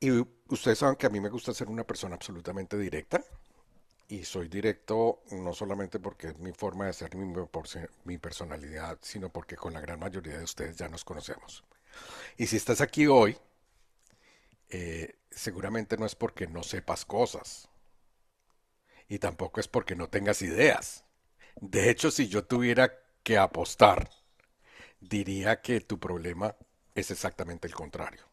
Y ustedes saben que a mí me gusta ser una persona absolutamente directa. Y soy directo no solamente porque es mi forma de ser, mi personalidad, sino porque con la gran mayoría de ustedes ya nos conocemos. Y si estás aquí hoy, seguramente no es porque no sepas cosas. Y tampoco es porque no tengas ideas. De hecho, si yo tuviera que apostar, diría que tu problema es exactamente el contrario.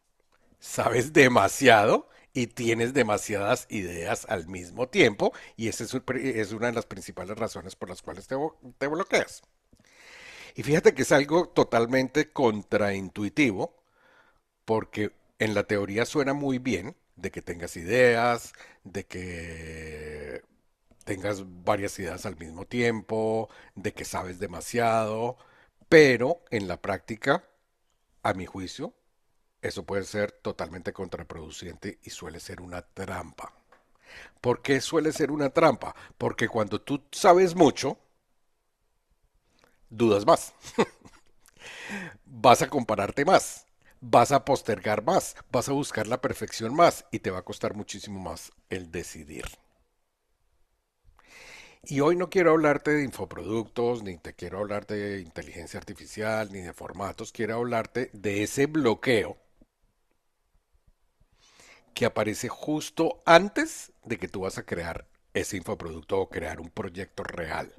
Sabes demasiado y tienes demasiadas ideas al mismo tiempo y esa es una de las principales razones por las cuales te bloqueas. Y fíjate que es algo totalmente contraintuitivo porque en la teoría suena muy bien de que tengas ideas, de que tengas varias ideas al mismo tiempo, de que sabes demasiado, pero en la práctica, a mi juicio, eso puede ser totalmente contraproducente y suele ser una trampa. ¿Por qué suele ser una trampa? Porque cuando tú sabes mucho, dudas más, vas a compararte más, vas a postergar más, vas a buscar la perfección más y te va a costar muchísimo más el decidir. Y hoy no quiero hablarte de infoproductos, ni te quiero hablar de inteligencia artificial, ni de formatos, quiero hablarte de ese bloqueo que aparece justo antes de que tú vas a crear ese infoproducto o crear un proyecto real.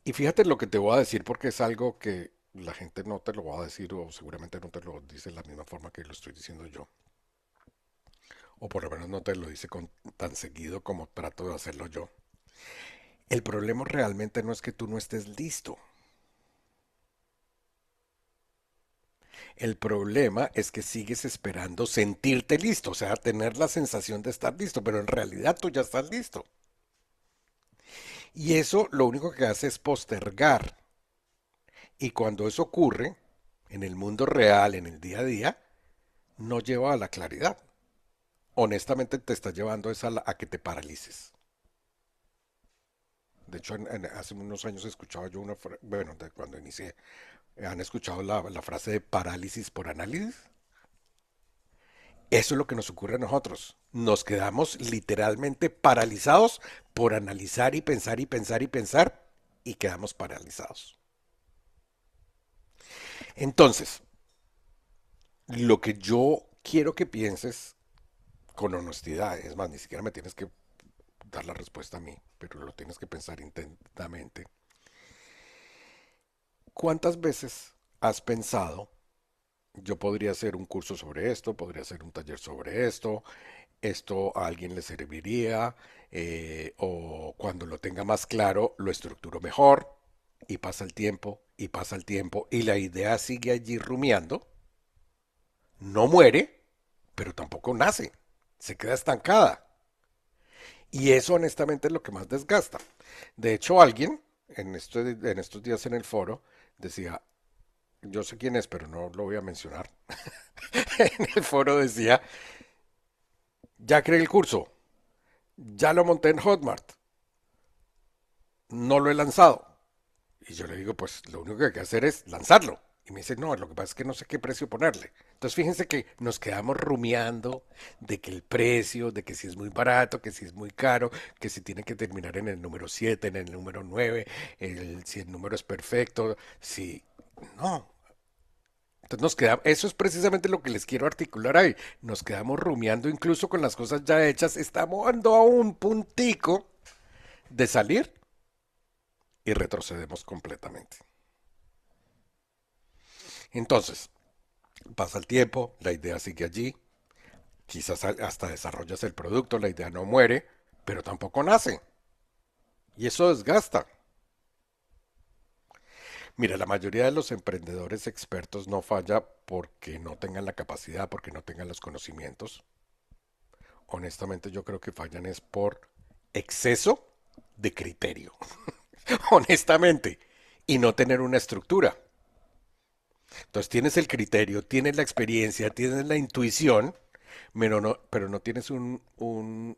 Y fíjate lo que te voy a decir porque es algo que la gente no te lo va a decir o seguramente no te lo dice de la misma forma que lo estoy diciendo yo. O por lo menos no te lo dice con tan seguido como trato de hacerlo yo. El problema realmente no es que tú no estés listo. El problema es que sigues esperando sentirte listo, o sea, tener la sensación de estar listo, pero en realidad tú ya estás listo. Y eso lo único que hace es postergar. Y cuando eso ocurre, en el mundo real, en el día a día, no lleva a la claridad. Honestamente te está llevando a que te paralices. De hecho, hace unos años escuchaba yo bueno, cuando inicié, ¿han escuchado la frase de parálisis por análisis? Eso es lo que nos ocurre a nosotros. Nos quedamos literalmente paralizados por analizar y pensar y pensar y pensar y quedamos paralizados. Entonces, lo que yo quiero que pienses con honestidad, es más, ni siquiera me tienes que dar la respuesta a mí, pero lo tienes que pensar intensamente. ¿Cuántas veces has pensado, yo podría hacer un curso sobre esto, podría hacer un taller sobre esto a alguien le serviría, o cuando lo tenga más claro, lo estructuro mejor, y pasa el tiempo, y pasa el tiempo, y la idea sigue allí rumiando, no muere, pero tampoco nace, se queda estancada. Y eso honestamente es lo que más desgasta. De hecho, alguien en estos días en el foro decía, yo sé quién es, pero no lo voy a mencionar. En el foro decía, ya creé el curso, ya lo monté en Hotmart, no lo he lanzado. Y yo le digo, pues lo único que hay que hacer es lanzarlo. Y me dice, no, lo que pasa es que no sé qué precio ponerle. Entonces fíjense que nos quedamos rumiando de que el precio, de que si es muy barato, que si es muy caro, que si tiene que terminar en el número 7 en el número 9 si el número es perfecto, si... No. Entonces nos queda, eso es precisamente lo que les quiero articular ahí. Nos quedamos rumiando incluso con las cosas ya hechas, estamos dando a un puntico de salir y retrocedemos completamente. Entonces, pasa el tiempo, la idea sigue allí, quizás hasta desarrollas el producto, la idea no muere, pero tampoco nace. Y eso desgasta. Mira, la mayoría de los emprendedores expertos no falla porque no tengan la capacidad, porque no tengan los conocimientos. Honestamente yo creo que fallan es por exceso de criterio. Honestamente. Y no tener una estructura. Entonces tienes el criterio, tienes la experiencia, tienes la intuición, pero no tienes un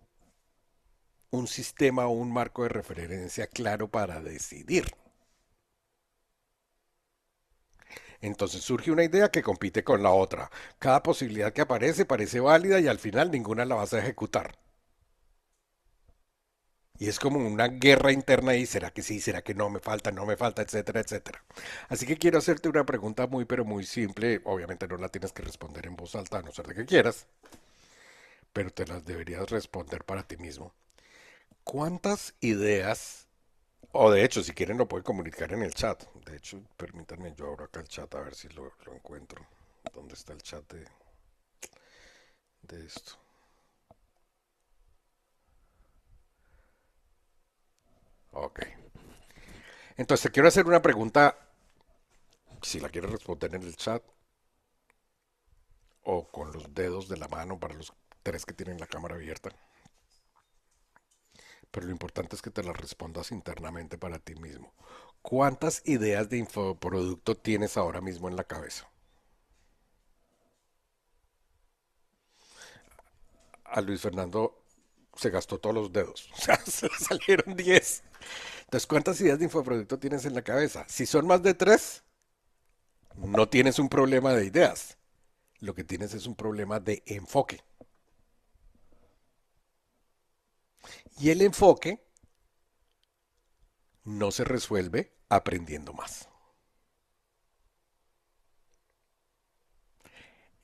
sistema o un marco de referencia claro para decidir. Entonces surge una idea que compite con la otra. Cada posibilidad que aparece parece válida y al final ninguna la vas a ejecutar. Y es como una guerra interna y será que sí, será que no, me falta, no me falta, etcétera, etcétera. Así que quiero hacerte una pregunta muy, pero muy simple. Obviamente no la tienes que responder en voz alta, a no ser de que quieras, pero te las deberías responder para ti mismo. ¿Cuántas ideas, o de hecho, si quieren lo pueden comunicar en el chat? De hecho, permítanme, yo abro acá el chat a ver si lo encuentro. ¿Dónde está el chat de esto? Ok. Entonces, te quiero hacer una pregunta, si la quieres responder en el chat o con los dedos de la mano para los tres que tienen la cámara abierta. Pero lo importante es que te la respondas internamente para ti mismo. ¿Cuántas ideas de infoproducto tienes ahora mismo en la cabeza? A Luis Fernando se gastó todos los dedos. O sea, se le salieron 10. Entonces, ¿cuántas ideas de infoproducto tienes en la cabeza? Si son más de 3, no tienes un problema de ideas. Lo que tienes es un problema de enfoque. Y el enfoque no se resuelve aprendiendo más.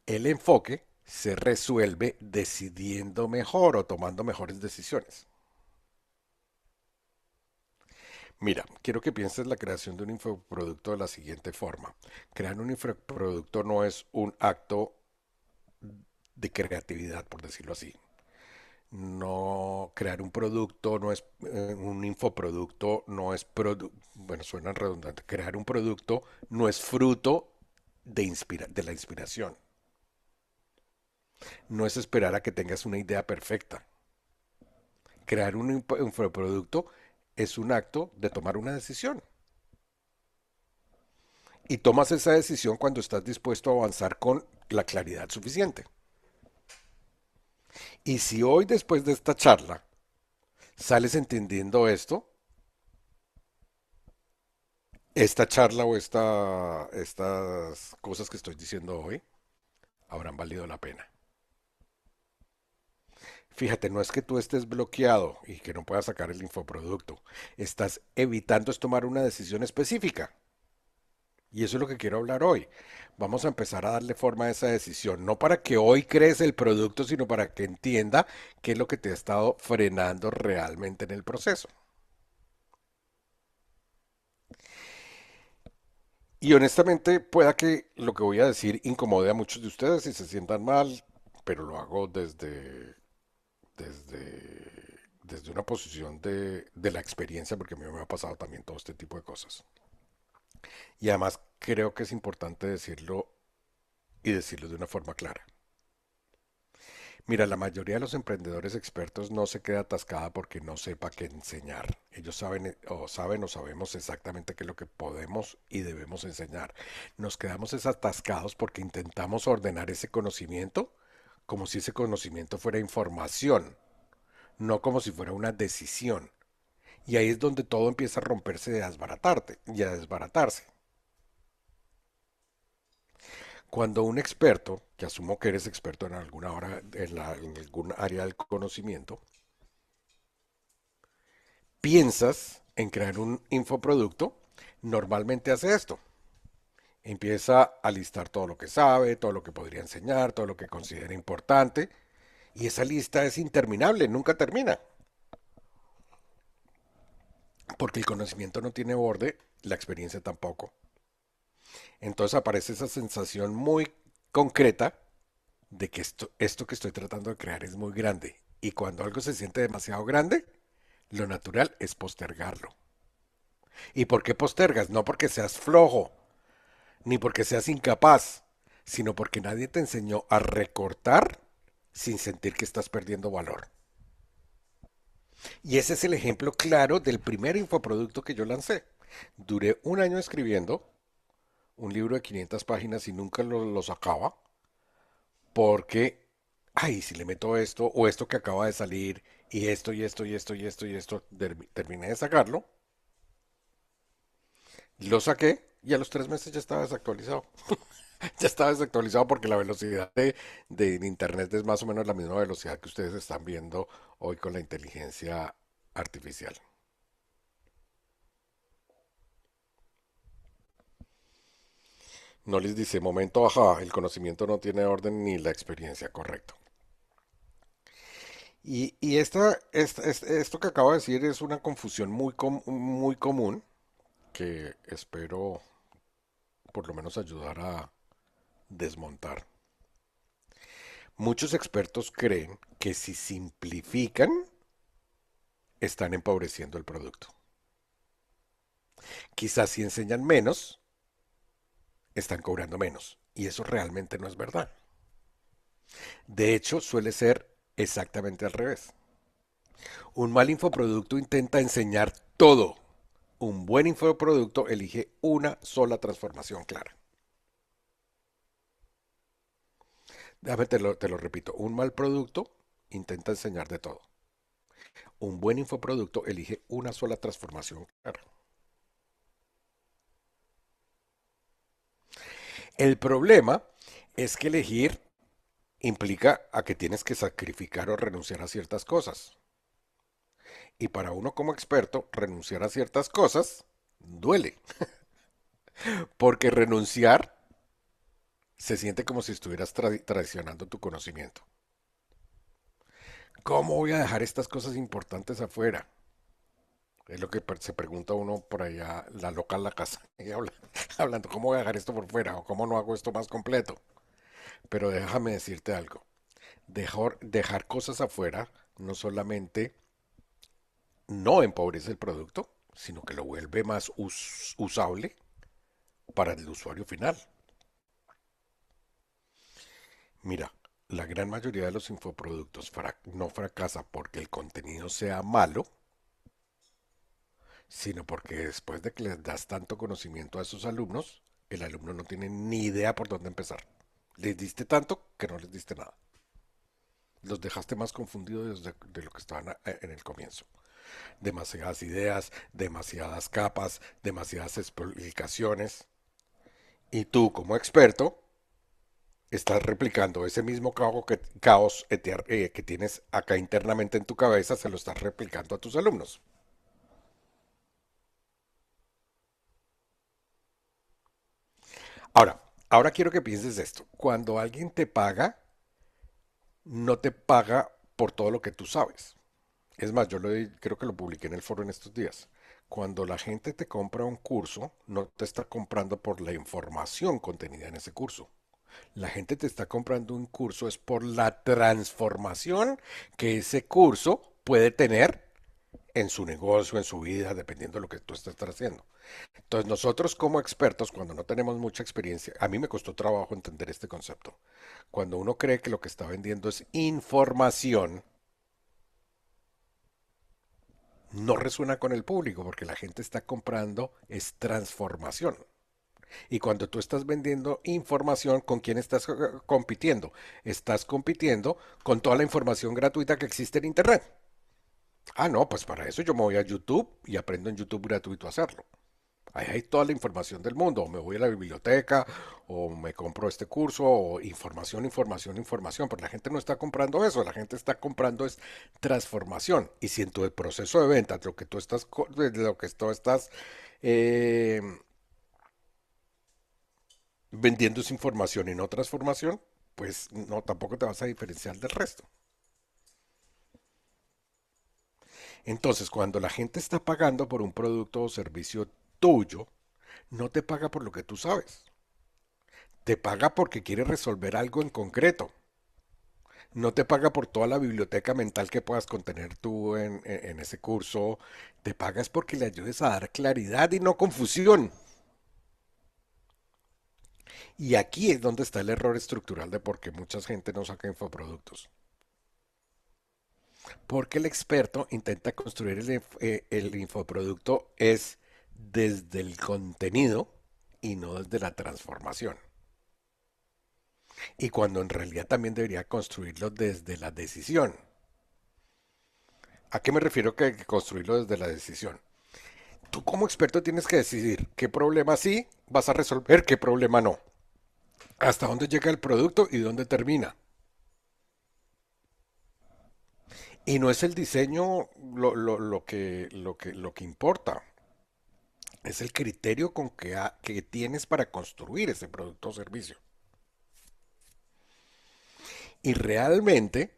El enfoque se resuelve decidiendo mejor o tomando mejores decisiones. Mira, quiero que pienses la creación de un infoproducto de la siguiente forma. Crear un infoproducto no es un acto de creatividad, por decirlo así. No, crear un producto no es un infoproducto, no es bueno, suena redundante. Crear un producto no es fruto de la inspiración. No es esperar a que tengas una idea perfecta. Crear un infoproducto es un acto de tomar una decisión. Y tomas esa decisión cuando estás dispuesto a avanzar con la claridad suficiente. Y si hoy después de esta charla sales entendiendo esto, esta charla o estas cosas que estoy diciendo hoy habrán valido la pena. Fíjate, no es que tú estés bloqueado y que no puedas sacar el infoproducto. Estás evitando es tomar una decisión específica. Y eso es lo que quiero hablar hoy. Vamos a empezar a darle forma a esa decisión, no para que hoy crees el producto, sino para que entienda qué es lo que te ha estado frenando realmente en el proceso. Y honestamente, pueda que lo que voy a decir incomode a muchos de ustedes y se sientan mal, pero lo hago desde una posición de la experiencia, porque a mí me ha pasado también todo este tipo de cosas. Y además creo que es importante decirlo y decirlo de una forma clara. Mira, la mayoría de los emprendedores expertos no se queda atascada porque no sepa qué enseñar. Ellos saben o sabemos exactamente qué es lo que podemos y debemos enseñar. Nos quedamos atascados porque intentamos ordenar ese conocimiento como si ese conocimiento fuera información, no como si fuera una decisión. Y ahí es donde todo empieza a romperse y a desbaratarse. Cuando un experto, que asumo que eres experto en alguna hora, en algún área del conocimiento, piensas en crear un infoproducto, normalmente hace esto. Empieza a listar todo lo que sabe, todo lo que podría enseñar, todo lo que considera importante, y esa lista es interminable, nunca termina, porque el conocimiento no tiene borde, la experiencia tampoco. Entonces aparece esa sensación muy concreta de que esto que estoy tratando de crear es muy grande. Y cuando algo se siente demasiado grande, lo natural es postergarlo. ¿Y por qué postergas? No porque seas flojo, ni porque seas incapaz, sino porque nadie te enseñó a recortar sin sentir que estás perdiendo valor. Y ese es el ejemplo claro del primer infoproducto que yo lancé. Duré un año escribiendo un libro de 500 páginas y nunca lo sacaba porque, ay, si le meto esto o esto que acaba de salir y esto y esto y esto y esto, terminé de sacarlo, lo saqué Y a los 3 meses ya estaba desactualizado. Ya estaba desactualizado porque la velocidad de Internet es más o menos la misma velocidad que ustedes están viendo hoy con la inteligencia artificial. No les dice, momento, ajá, el conocimiento no tiene orden ni la experiencia, correcto. Esto que acabo de decir es una confusión muy común que espero por lo menos ayudar a desmontar. Muchos expertos creen que si simplifican, están empobreciendo el producto. Quizás si enseñan menos, están cobrando menos. Y eso realmente no es verdad. De hecho, suele ser exactamente al revés. Un mal infoproducto intenta enseñar todo. Un buen infoproducto elige una sola transformación clara. Déjame te lo repito. Un mal producto intenta enseñar de todo. Un buen infoproducto elige una sola transformación clara. El problema es que elegir implica a que tienes que sacrificar o renunciar a ciertas cosas. Y para uno como experto, renunciar a ciertas cosas duele, porque renunciar se siente como si estuvieras traicionando tu conocimiento. ¿Cómo voy a dejar estas cosas importantes afuera? Es lo que se pregunta uno por allá, la loca en la casa, y hablando, ¿cómo voy a dejar esto por fuera? ¿O cómo no hago esto más completo? Pero déjame decirte algo, dejar cosas afuera no solamente no empobrece el producto, sino que lo vuelve más usable para el usuario final. Mira, la gran mayoría de los infoproductos no fracasa porque el contenido sea malo, sino porque después de que les das tanto conocimiento a esos alumnos, el alumno no tiene ni idea por dónde empezar. Les diste tanto que no les diste nada. Los dejaste más confundidos de lo que estaban en el comienzo. Demasiadas ideas, demasiadas capas, demasiadas explicaciones. Y tú, como experto, estás replicando ese mismo caos que tienes acá internamente en tu cabeza, se lo estás replicando a tus alumnos. Ahora, ahora quiero que pienses esto. Cuando alguien te paga, no te paga por todo lo que tú sabes. Es más, creo que lo publiqué en el foro en estos días. Cuando la gente te compra un curso, no te está comprando por la información contenida en ese curso. La gente te está comprando un curso es por la transformación que ese curso puede tener en su negocio, en su vida, dependiendo de lo que tú estés haciendo. Entonces nosotros como expertos, cuando no tenemos mucha experiencia, a mí me costó trabajo entender este concepto. Cuando uno cree que lo que está vendiendo es información, no resuena con el público porque la gente está comprando es transformación. Y cuando tú estás vendiendo información, ¿con quién estás compitiendo? Estás compitiendo con toda la información gratuita que existe en Internet. Ah, no, pues para eso yo me voy a YouTube y aprendo en YouTube gratuito a hacerlo. Ahí hay toda la información del mundo. O me voy a la biblioteca, o me compro este curso, o información. Pero la gente no está comprando eso. La gente está comprando es transformación. Y si en tu proceso de venta, de lo que tú estás eh, vendiendo es información y no transformación, pues no, tampoco te vas a diferenciar del resto. Entonces, cuando la gente está pagando por un producto o servicio tuyo, no te paga por lo que tú sabes. Te paga porque quiere resolver algo en concreto. No te paga por toda la biblioteca mental que puedas contener tú en ese curso. Te pagas porque le ayudes a dar claridad y no confusión. Y aquí es donde está el error estructural de por qué mucha gente no saca infoproductos. Porque el experto intenta construir el infoproducto es desde el contenido y no desde la transformación. Y cuando en realidad también debería construirlo desde la decisión. ¿A qué me refiero que construirlo desde la decisión? Tú como experto tienes que decidir qué problema sí vas a resolver, qué problema no. Hasta dónde llega el producto y dónde termina. Y no es el diseño lo que importa, es el criterio que tienes para construir ese producto o servicio. Y realmente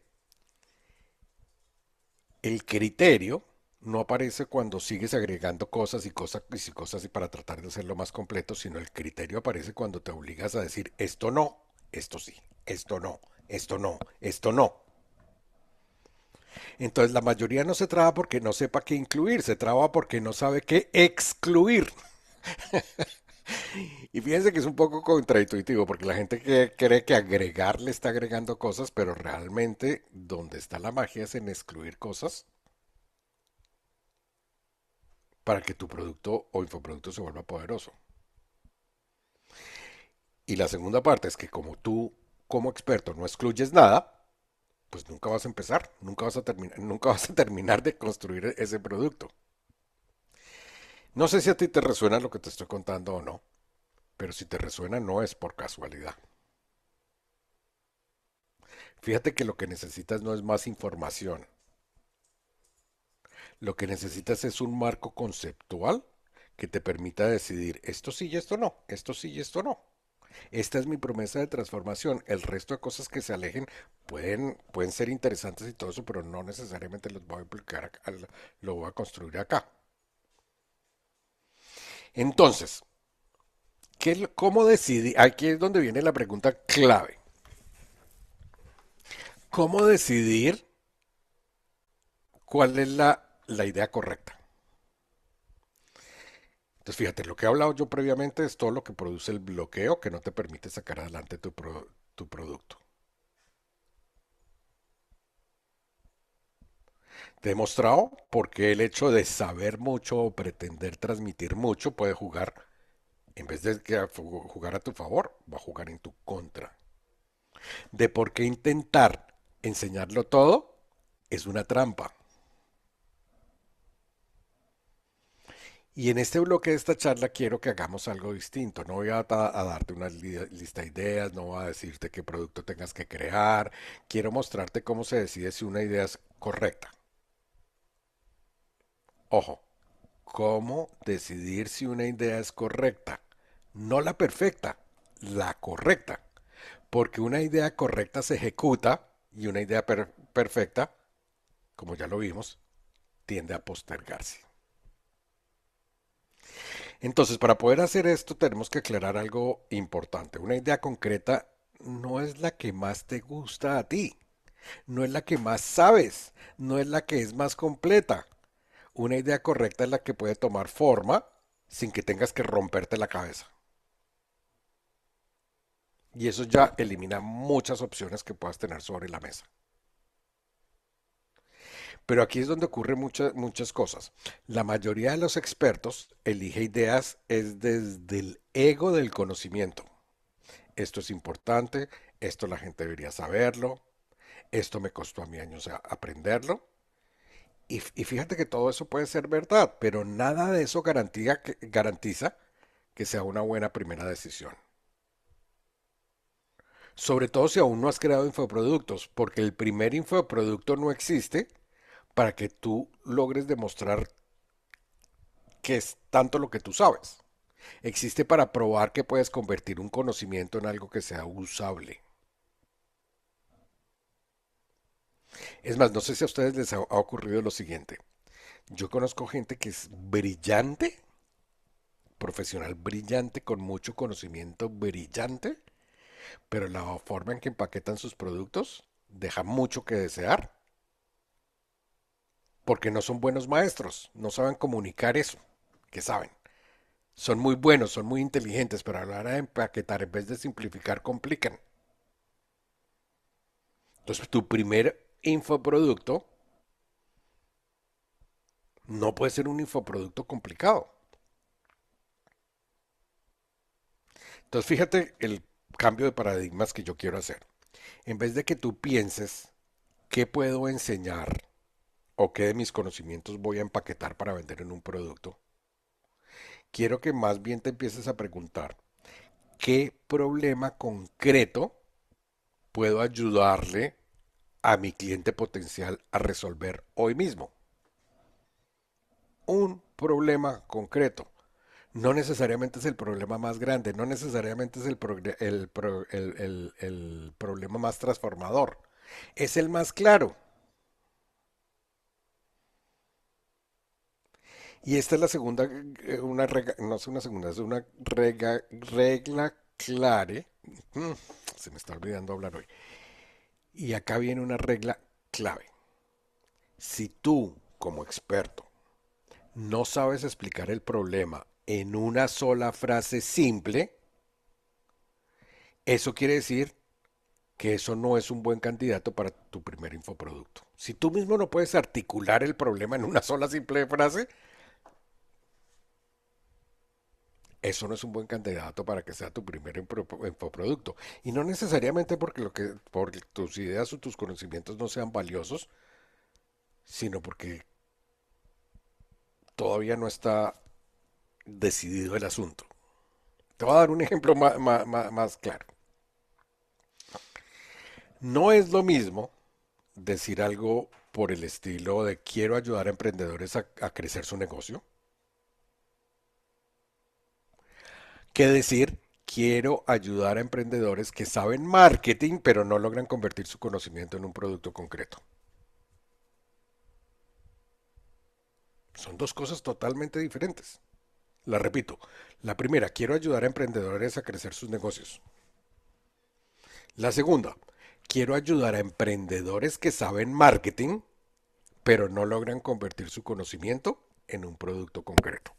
el criterio no aparece cuando sigues agregando cosas y cosas y cosas y para tratar de hacerlo más completo, sino el criterio aparece cuando te obligas a decir esto no, esto sí, esto no, esto no, esto no. Entonces la mayoría no se traba porque no sepa qué incluir, se traba porque no sabe qué excluir. Y fíjense que es un poco contraintuitivo porque la gente cree que agregar le está agregando cosas, pero realmente donde está la magia es en excluir cosas para que tu producto o infoproducto se vuelva poderoso. Y la segunda parte es que como tú como experto no excluyes nada, pues nunca vas a empezar, nunca vas a terminar de construir ese producto. No sé si a ti te resuena lo que te estoy contando o no, pero si te resuena no es por casualidad. Fíjate que lo que necesitas no es más información, lo que necesitas es un marco conceptual que te permita decidir esto sí y esto no, esto sí y esto no. Esta es mi promesa de transformación. El resto de cosas que se alejen pueden ser interesantes y todo eso, pero no necesariamente los voy a aplicar acá, lo voy a construir acá. Entonces, ¿cómo decidí? Aquí es donde viene la pregunta clave. ¿Cómo decidir cuál es la idea correcta? Entonces, fíjate, lo que he hablado yo previamente es todo lo que produce el bloqueo que no te permite sacar adelante tu producto. Te he mostrado por qué el hecho de saber mucho o pretender transmitir mucho puede jugar, en vez de jugar a tu favor, va a jugar en tu contra. De por qué intentar enseñarlo todo es una trampa. Y en este bloque de esta charla quiero que hagamos algo distinto. No voy a darte una lista de ideas, no voy a decirte qué producto tengas que crear. Quiero mostrarte cómo se decide si una idea es correcta. Ojo, cómo decidir si una idea es correcta. No la perfecta, la correcta. Porque una idea correcta se ejecuta y una idea perfecta, como ya lo vimos, tiende a postergarse. Entonces, para poder hacer esto tenemos que aclarar algo importante. Una idea concreta no es la que más te gusta a ti, no es la que más sabes, no es la que es más completa. Una idea correcta es la que puede tomar forma sin que tengas que romperte la cabeza. Y eso ya elimina muchas opciones que puedas tener sobre la mesa. Pero aquí es donde ocurren muchas cosas. La mayoría de los expertos elige ideas es desde el ego del conocimiento. Esto es importante, esto la gente debería saberlo, esto me costó a mí años aprenderlo. Y fíjate que todo eso puede ser verdad, pero nada de eso garantiza que sea una buena primera decisión. Sobre todo si aún no has creado infoproductos, porque el primer infoproducto no existe para que tú logres demostrar que es tanto lo que tú sabes. Existe para probar que puedes convertir un conocimiento en algo que sea usable. Es más, no sé si a ustedes les ha ocurrido lo siguiente. Yo conozco gente que es brillante, profesional brillante, con mucho conocimiento brillante, pero la forma en que empaquetan sus productos deja mucho que desear, porque no son buenos maestros, no saben comunicar eso, que saben. Son muy buenos, son muy inteligentes, pero a la hora de empaquetar, en vez de simplificar, complican. Entonces, tu primer infoproducto no puede ser un infoproducto complicado. Entonces, fíjate el cambio de paradigmas que yo quiero hacer. En vez de que tú pienses qué puedo enseñar o qué de mis conocimientos voy a empaquetar para vender en un producto, quiero que más bien te empieces a preguntar qué problema concreto puedo ayudarle a mi cliente potencial a resolver hoy mismo. Un problema concreto. No necesariamente es el problema más grande, no necesariamente es el problema más transformador. Es el más claro. Y esta es la segunda, no es una segunda, es una regla clave. Mm, Se me está olvidando hablar hoy. Y acá viene una regla clave. Si tú, como experto, no sabes explicar el problema en una sola frase simple, eso quiere decir que eso no es un buen candidato para tu primer infoproducto. Si tú mismo no puedes articular el problema en una sola simple frase, eso no es un buen candidato para que sea tu primer infoproducto. Y no necesariamente porque tus ideas o tus conocimientos no sean valiosos, sino porque todavía no está decidido el asunto. Te voy a dar un ejemplo más claro. No es lo mismo decir algo por el estilo de quiero ayudar a emprendedores a crecer su negocio, que decir quiero ayudar a emprendedores que saben marketing pero no logran convertir su conocimiento en un producto concreto. Son dos cosas totalmente diferentes. La repito. La primera, quiero ayudar a emprendedores a crecer sus negocios. La segunda, quiero ayudar a emprendedores que saben marketing pero no logran convertir su conocimiento en un producto concreto.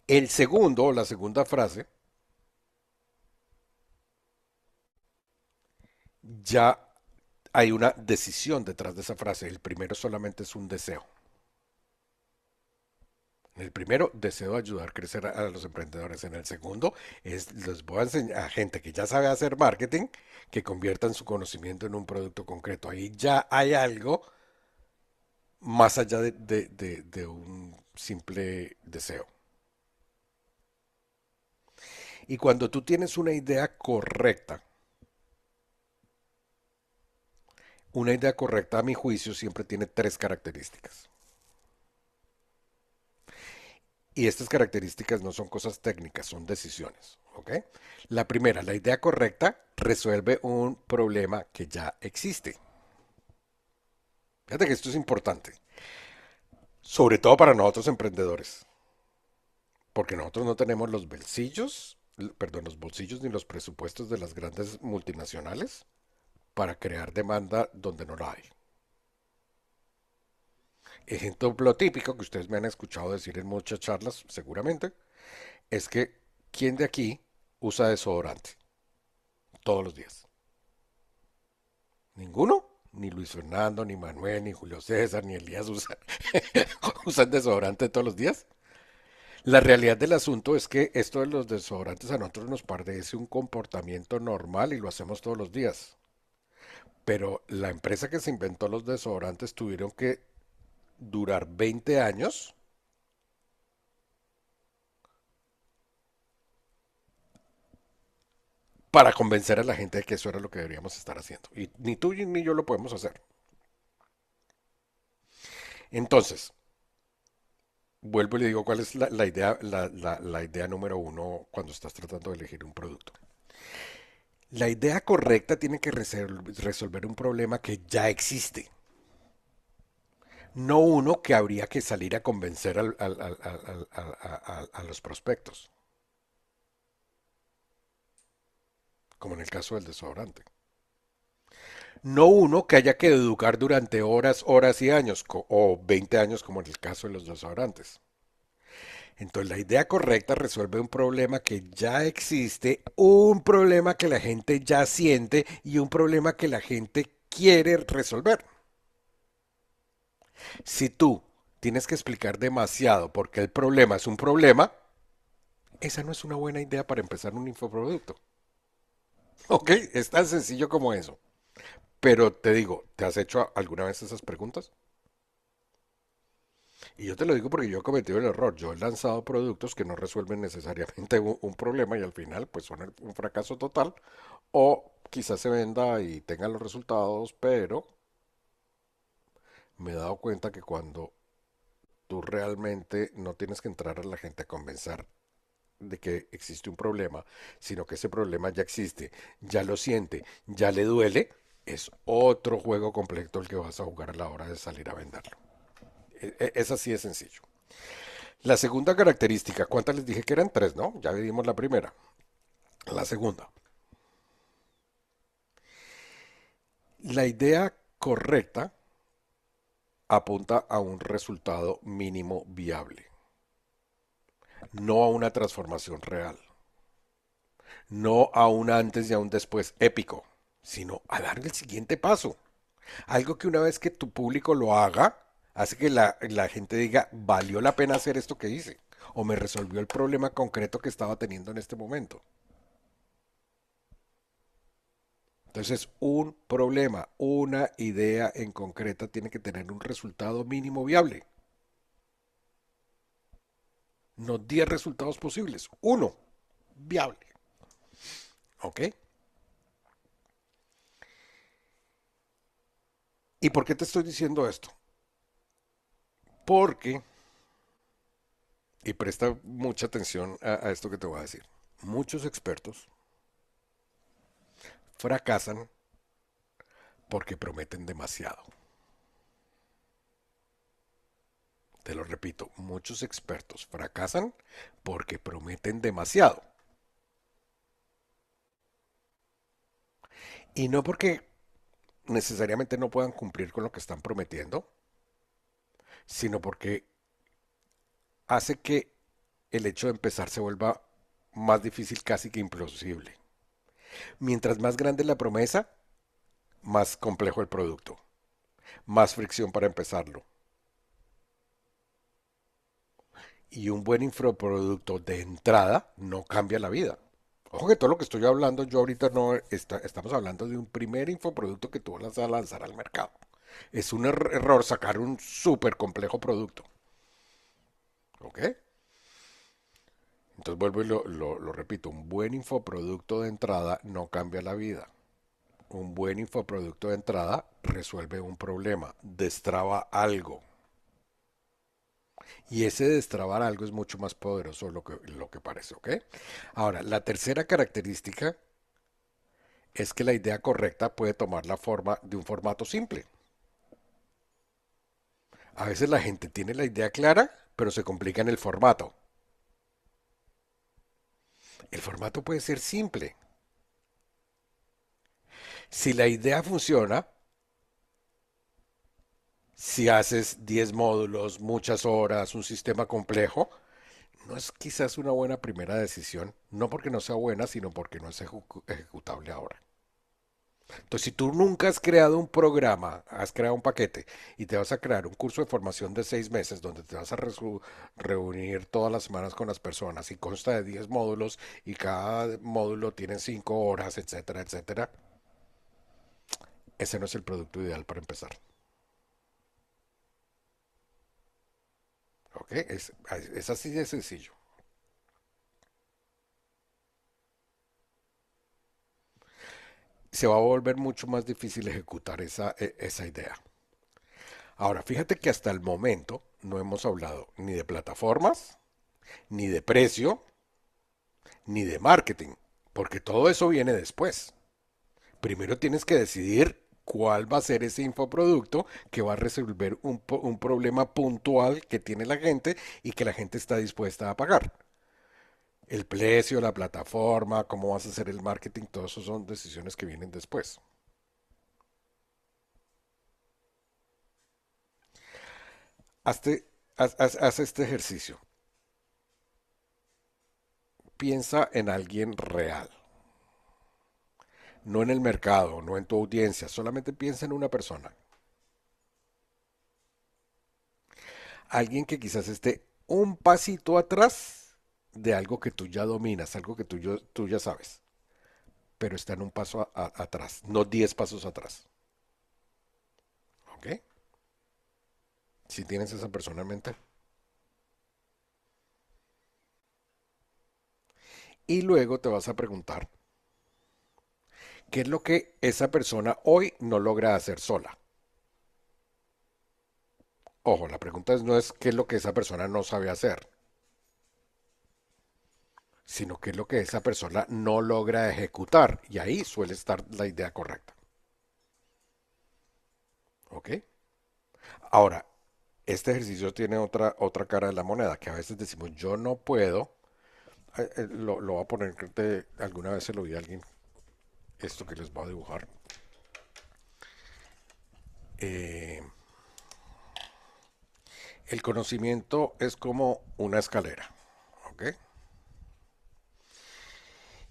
El segundo, o la segunda frase, ya hay una decisión detrás de esa frase. El primero solamente es un deseo. En el primero, deseo ayudar a crecer a los emprendedores. En el segundo, les voy a enseñar a gente que ya sabe hacer marketing que conviertan su conocimiento en un producto concreto. Ahí ya hay algo más allá de un simple deseo. Y cuando tú tienes una idea correcta a mi juicio siempre tiene tres características. Y estas características no son cosas técnicas, son decisiones. ¿Ok? La primera, la idea correcta resuelve un problema que ya existe. Fíjate que esto es importante, sobre todo para nosotros emprendedores, porque nosotros no tenemos los bolsillos, perdón, los bolsillos ni los presupuestos de las grandes multinacionales para crear demanda donde no la hay. Ejemplo típico que ustedes me han escuchado decir en muchas charlas, seguramente, es que ¿quién de aquí usa desodorante todos los días? ¿Ninguno? Ni Luis Fernando, ni Manuel, ni Julio César, ni Elías usan desodorante todos los días. La realidad del asunto es que esto de los desodorantes a nosotros nos parece un comportamiento normal y lo hacemos todos los días. Pero la empresa que se inventó los desodorantes tuvieron que durar 20 años para convencer a la gente de que eso era lo que deberíamos estar haciendo. Y ni tú ni yo lo podemos hacer. Entonces, vuelvo y le digo cuál es la idea, la idea número uno cuando estás tratando de elegir un producto. La idea correcta tiene que resolver un problema que ya existe, no uno que habría que salir a convencer a los prospectos, como en el caso del desodorante. No uno que haya que educar durante horas, horas y años, o 20 años como en el caso de los desodorantes. Entonces la idea correcta resuelve un problema que ya existe, un problema que la gente ya siente y un problema que la gente quiere resolver. Si tú tienes que explicar demasiado porque el problema es un problema, esa no es una buena idea para empezar un infoproducto. ¿Ok? Es tan sencillo como eso. Pero te digo, ¿te has hecho alguna vez esas preguntas? Y yo te lo digo porque yo he cometido el error. Yo he lanzado productos que no resuelven necesariamente un problema y al final pues son un fracaso total. O quizás se venda y tenga los resultados, pero me he dado cuenta que cuando tú realmente no tienes que entrar a la gente a convencer de que existe un problema, sino que ese problema ya existe, ya lo siente, ya le duele, es otro juego completo el que vas a jugar a la hora de salir a venderlo. Es así de sencillo. La segunda característica, ¿cuántas les dije que eran? Tres, ¿no? Ya vimos la primera. La segunda, la idea correcta apunta a un resultado mínimo viable, no a una transformación real, no a un antes y a un después épico, sino a dar el siguiente paso. Algo que una vez que tu público lo haga, hace que la gente diga, valió la pena hacer esto que hice, o me resolvió el problema concreto que estaba teniendo en este momento. Entonces, un problema, una idea en concreta tiene que tener un resultado mínimo viable. No 10 resultados posibles, uno viable. ¿Ok? ¿Y por qué te estoy diciendo esto? Porque, y presta mucha atención a esto que te voy a decir, muchos expertos fracasan porque prometen demasiado. Te lo repito, muchos expertos fracasan porque prometen demasiado. Y no porque necesariamente no puedan cumplir con lo que están prometiendo, sino porque hace que el hecho de empezar se vuelva más difícil, casi que imposible. Mientras más grande la promesa, más complejo el producto, más fricción para empezarlo. Y un buen infoproducto de entrada no cambia la vida. Ojo que todo lo que estoy hablando yo ahorita no estamos hablando de un primer infoproducto que tú vas a lanzar al mercado. Es un error sacar un súper complejo producto. ¿Ok? Entonces vuelvo y lo repito, un buen infoproducto de entrada no cambia la vida. Un buen infoproducto de entrada resuelve un problema, destraba algo. Y ese destrabar algo es mucho más poderoso de lo que parece, ¿ok? Ahora, la tercera característica es que la idea correcta puede tomar la forma de un formato simple. A veces la gente tiene la idea clara, pero se complica en el formato. El formato puede ser simple. Si la idea funciona, si haces 10 módulos, muchas horas, un sistema complejo, no es quizás una buena primera decisión, no porque no sea buena, sino porque no es ejecutable ahora. Entonces, si tú nunca has creado un programa, has creado un paquete y te vas a crear un curso de formación de 6 meses donde te vas a reunir todas las semanas con las personas y consta de 10 módulos y cada módulo tiene 5 horas, etcétera, etcétera, ese no es el producto ideal para empezar. ¿Ok? Es así de sencillo. Se va a volver mucho más difícil ejecutar esa idea. Ahora, fíjate que hasta el momento no hemos hablado ni de plataformas, ni de precio, ni de marketing, porque todo eso viene después. Primero tienes que decidir cuál va a ser ese infoproducto que va a resolver un problema puntual que tiene la gente y que la gente está dispuesta a pagar. El precio, la plataforma, cómo vas a hacer el marketing, todo eso son decisiones que vienen después. Haz este ejercicio. Piensa en alguien real, no en el mercado, no en tu audiencia, solamente piensa en una persona. Alguien que quizás esté un pasito atrás de algo que tú ya dominas, algo que tú ya sabes, pero está en un paso atrás, no 10 pasos atrás. ¿Ok? Si tienes esa persona en mente. Y luego te vas a preguntar, ¿qué es lo que esa persona hoy no logra hacer sola? Ojo, la pregunta no es qué es lo que esa persona no sabe hacer, sino qué es lo que esa persona no logra ejecutar. Y ahí suele estar la idea correcta. ¿Ok? Ahora, este ejercicio tiene otra cara de la moneda, que a veces decimos, yo no puedo, lo voy a poner, alguna vez se lo vi a alguien, esto que les voy a dibujar. Eh, el conocimiento es como una escalera, ¿ok?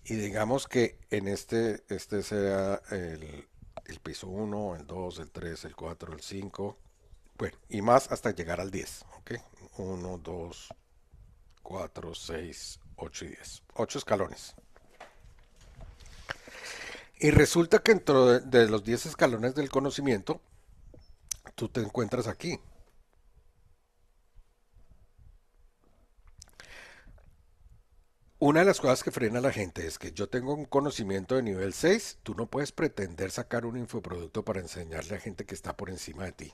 Y digamos que en este sea el piso uno, el 2, el 3, el 4, el 5, bueno, y más hasta llegar al 10, ¿ok? Uno, 2, 4, 6, 8 y 10. 8 escalones. Y resulta que dentro de los 10 escalones del conocimiento, tú te encuentras aquí. Una de las cosas que frena a la gente es que yo tengo un conocimiento de nivel 6, tú no puedes pretender sacar un infoproducto para enseñarle a gente que está por encima de ti.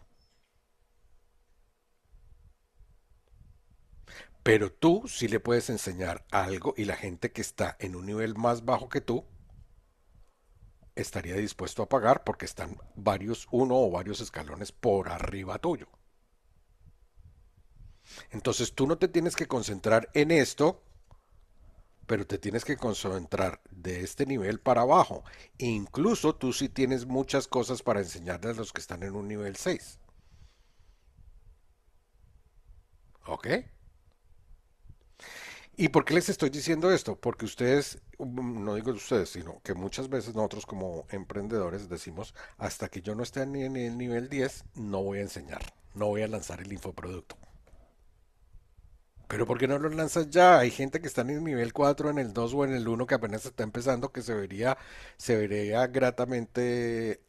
Pero tú sí le puedes enseñar algo y la gente que está en un nivel más bajo que tú estaría dispuesto a pagar porque están varios, uno o varios escalones por arriba tuyo. Entonces tú no te tienes que concentrar en esto, pero te tienes que concentrar de este nivel para abajo. Incluso tú sí tienes muchas cosas para enseñarle a los que están en un nivel 6. ¿Ok? ¿Y por qué les estoy diciendo esto? Porque ustedes, no digo ustedes, sino que muchas veces nosotros como emprendedores decimos, hasta que yo no esté ni en el nivel 10, no voy a enseñar, no voy a lanzar el infoproducto. Pero ¿por qué no lo lanzas ya? Hay gente que está en el nivel 4, en el 2 o en el uno que apenas está empezando que se vería gratamente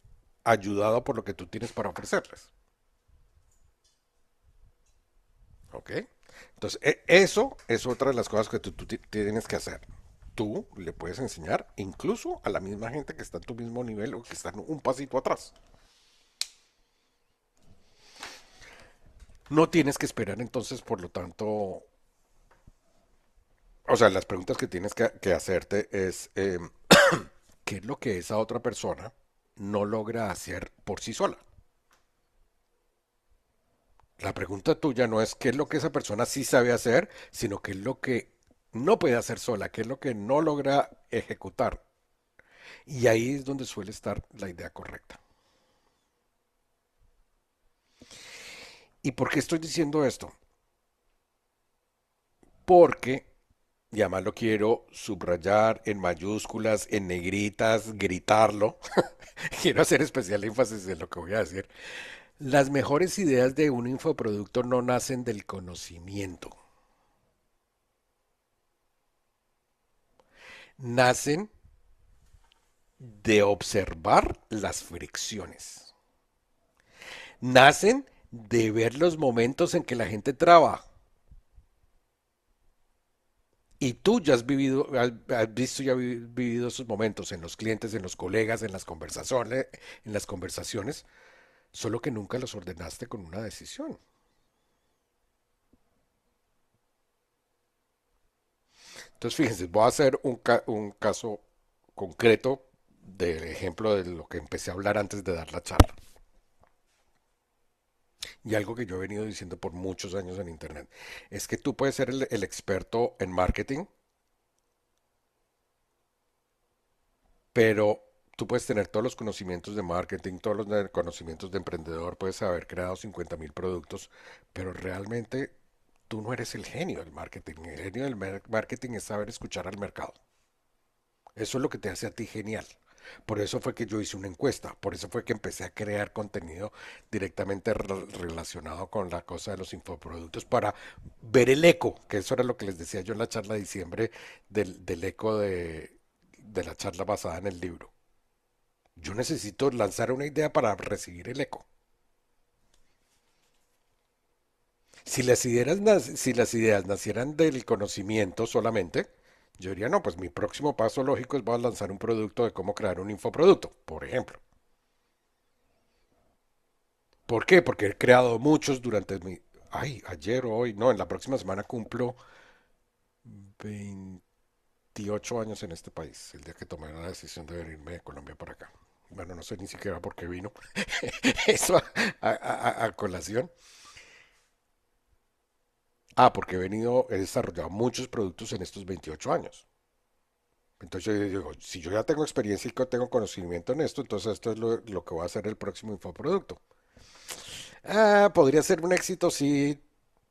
ayudado por lo que tú tienes para ofrecerles. ¿Ok? Entonces, eso es otra de las cosas que tú tienes que hacer. Tú le puedes enseñar incluso a la misma gente que está en tu mismo nivel o que están un pasito atrás. No tienes que esperar entonces, por lo tanto, o sea, las preguntas que tienes que hacerte es, ¿qué es lo que esa otra persona no logra hacer por sí sola? La pregunta tuya no es qué es lo que esa persona sí sabe hacer, sino qué es lo que no puede hacer sola, qué es lo que no logra ejecutar. Y ahí es donde suele estar la idea correcta. ¿Y por qué estoy diciendo esto? Porque, y además lo quiero subrayar en mayúsculas, en negritas, gritarlo. Quiero hacer especial énfasis en lo que voy a decir. Las mejores ideas de un infoproducto no nacen del conocimiento, nacen de observar las fricciones, nacen de ver los momentos en que la gente traba. Y tú ya has visto y has vivido esos momentos en los clientes, en los colegas, en las conversaciones, solo que nunca los ordenaste con una decisión. Entonces, fíjense, voy a hacer un caso concreto del ejemplo de lo que empecé a hablar antes de dar la charla. Y algo que yo he venido diciendo por muchos años en Internet, es que tú puedes ser el experto en marketing, pero tú puedes tener todos los conocimientos de marketing, todos los conocimientos de emprendedor, puedes haber creado 50.000 productos, pero realmente tú no eres el genio del marketing. El genio del marketing es saber escuchar al mercado. Eso es lo que te hace a ti genial. Por eso fue que yo hice una encuesta, por eso fue que empecé a crear contenido directamente relacionado con la cosa de los infoproductos para ver el eco, que eso era lo que les decía yo en la charla de diciembre del eco de la charla basada en el libro. Yo necesito lanzar una idea para recibir el eco. Si las ideas nacieran del conocimiento solamente, Yo diría, no, pues mi próximo paso lógico es voy a lanzar un producto de cómo crear un infoproducto, por ejemplo. ¿Por qué? Porque he creado muchos durante mi... Ay, ayer o hoy, no, en la próxima semana cumplo 28 años en este país, el día que tomé la decisión de venirme de Colombia para acá. Bueno, no sé ni siquiera por qué vino eso a colación. Ah, porque he desarrollado muchos productos en estos 28 años. Entonces yo digo, si yo ya tengo experiencia y que tengo conocimiento en esto, entonces esto es lo que va a ser el próximo infoproducto. Ah, podría ser un éxito, sí,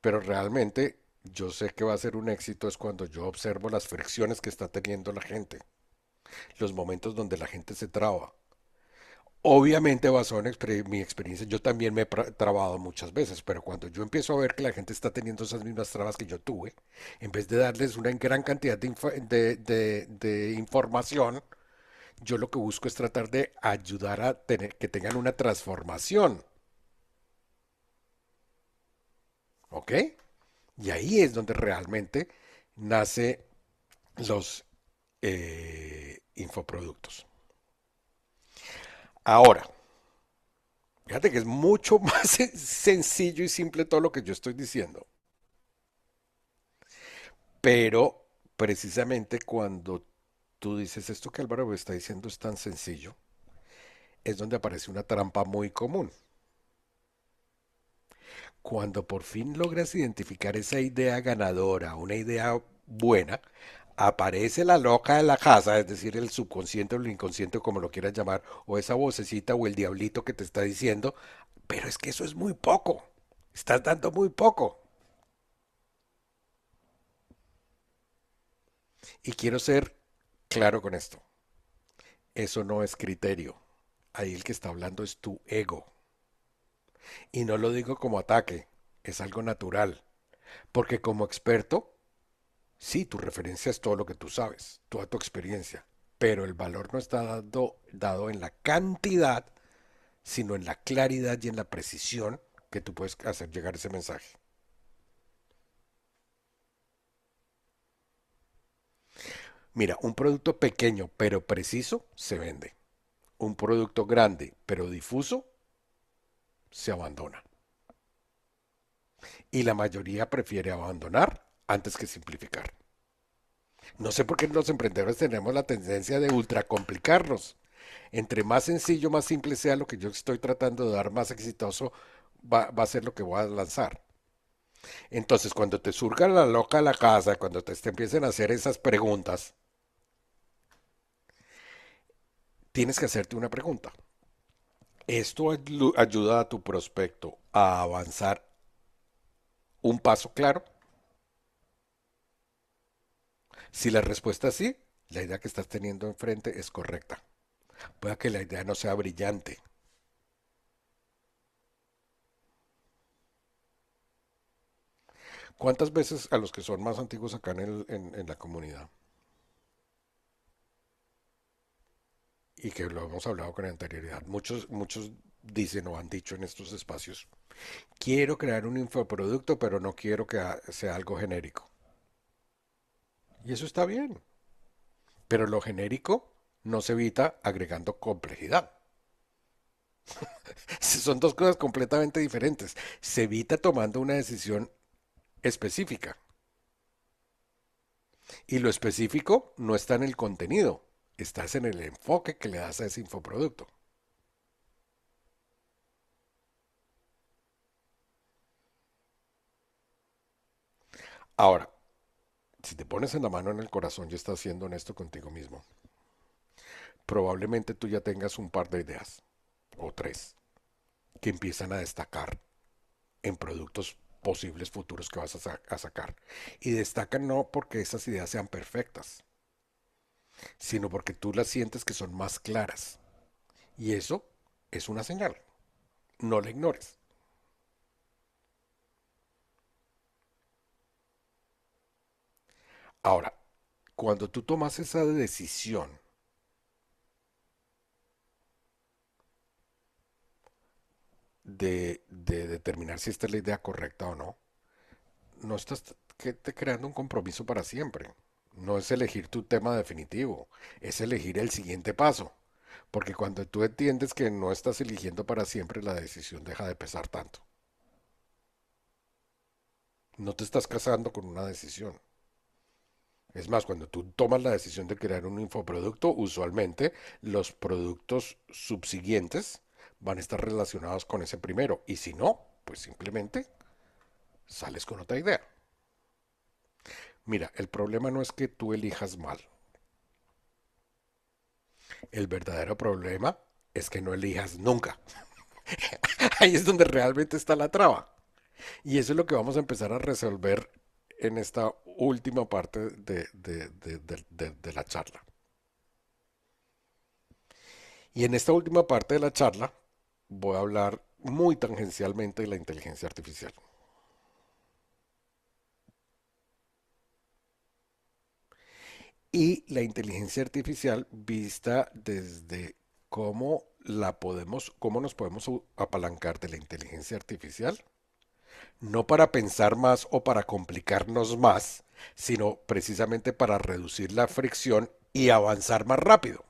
pero realmente yo sé que va a ser un éxito es cuando yo observo las fricciones que está teniendo la gente, los momentos donde la gente se traba. Obviamente basado en mi experiencia, yo también me he trabado muchas veces, pero cuando yo empiezo a ver que la gente está teniendo esas mismas trabas que yo tuve, en vez de darles una gran cantidad de información, yo lo que busco es tratar de ayudar a tener que tengan una transformación, ¿ok? Y ahí es donde realmente nace los infoproductos. Ahora, fíjate que es mucho más sencillo y simple todo lo que yo estoy diciendo, pero precisamente cuando tú dices esto que Álvaro me está diciendo es tan sencillo, es donde aparece una trampa muy común. Cuando por fin logras identificar esa idea ganadora, una idea buena, aparece la loca de la casa, es decir, el subconsciente o el inconsciente, como lo quieras llamar, o esa vocecita o el diablito que te está diciendo, pero es que eso es muy poco, estás dando muy poco. Y quiero ser claro con esto, eso no es criterio, ahí el que está hablando es tu ego. Y no lo digo como ataque, es algo natural, porque como experto, sí, tu referencia es todo lo que tú sabes, toda tu experiencia, pero el valor no está dado en la cantidad, sino en la claridad y en la precisión que tú puedes hacer llegar ese mensaje. Mira, un producto pequeño pero preciso se vende. Un producto grande pero difuso se abandona. Y la mayoría prefiere abandonar antes que simplificar. No sé por qué los emprendedores tenemos la tendencia de ultra complicarnos. Entre más sencillo, más simple sea lo que yo estoy tratando de dar, más exitoso va a ser lo que voy a lanzar. Entonces, cuando te surga la loca a la casa, cuando te empiecen a hacer esas preguntas, tienes que hacerte una pregunta. ¿Esto ayuda a tu prospecto a avanzar un paso claro? Si la respuesta es sí, la idea que estás teniendo enfrente es correcta. Puede que la idea no sea brillante. ¿Cuántas veces a los que son más antiguos acá en la comunidad y que lo hemos hablado con anterioridad, muchos dicen o han dicho en estos espacios, quiero crear un infoproducto, pero no quiero que sea algo genérico. Y eso está bien, pero lo genérico no se evita agregando complejidad. Son dos cosas completamente diferentes. Se evita tomando una decisión específica. Y lo específico no está en el contenido, estás en el enfoque que le das a ese infoproducto. Ahora, si te pones en la mano en el corazón y estás siendo honesto contigo mismo, probablemente tú ya tengas un par de ideas, o tres, que empiezan a destacar en productos posibles futuros que vas a sacar. Y destacan no porque esas ideas sean perfectas, sino porque tú las sientes que son más claras. Y eso es una señal. No la ignores. Ahora, cuando tú tomas esa decisión de determinar si esta es la idea correcta o no, no estás te creando un compromiso para siempre. No es elegir tu tema definitivo, es elegir el siguiente paso. Porque cuando tú entiendes que no estás eligiendo para siempre, la decisión deja de pesar tanto. No te estás casando con una decisión. Es más, cuando tú tomas la decisión de crear un infoproducto, usualmente los productos subsiguientes van a estar relacionados con ese primero. Y si no, pues simplemente sales con otra idea. Mira, el problema no es que tú elijas mal. El verdadero problema es que no elijas nunca. Ahí es donde realmente está la traba. Y eso es lo que vamos a empezar a resolver en esta última parte de la charla. Y en esta última parte de la charla voy a hablar muy tangencialmente de la inteligencia artificial. Y la inteligencia artificial vista desde cómo nos podemos apalancar de la inteligencia artificial, no para pensar más o para complicarnos más, sino precisamente para reducir la fricción y avanzar más rápido.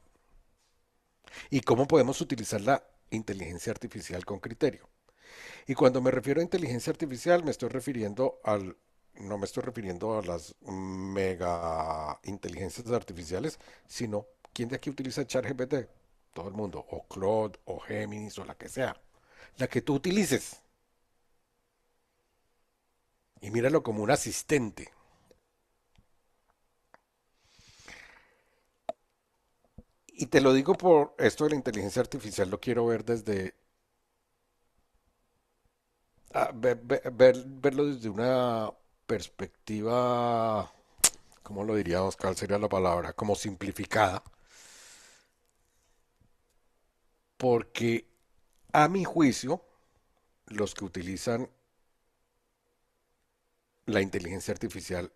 Y cómo podemos utilizar la inteligencia artificial con criterio. Y cuando me refiero a inteligencia artificial, no me estoy refiriendo a las mega inteligencias artificiales, sino ¿quién de aquí utiliza ChatGPT? Todo el mundo, o Claude, o Géminis, o la que sea. La que tú utilices. Y míralo como un asistente. Y te lo digo por esto de la inteligencia artificial, lo quiero ver desde, verlo desde una perspectiva, ¿cómo lo diríamos? ¿Cuál sería la palabra? Como simplificada, porque a mi juicio, los que utilizan la inteligencia artificial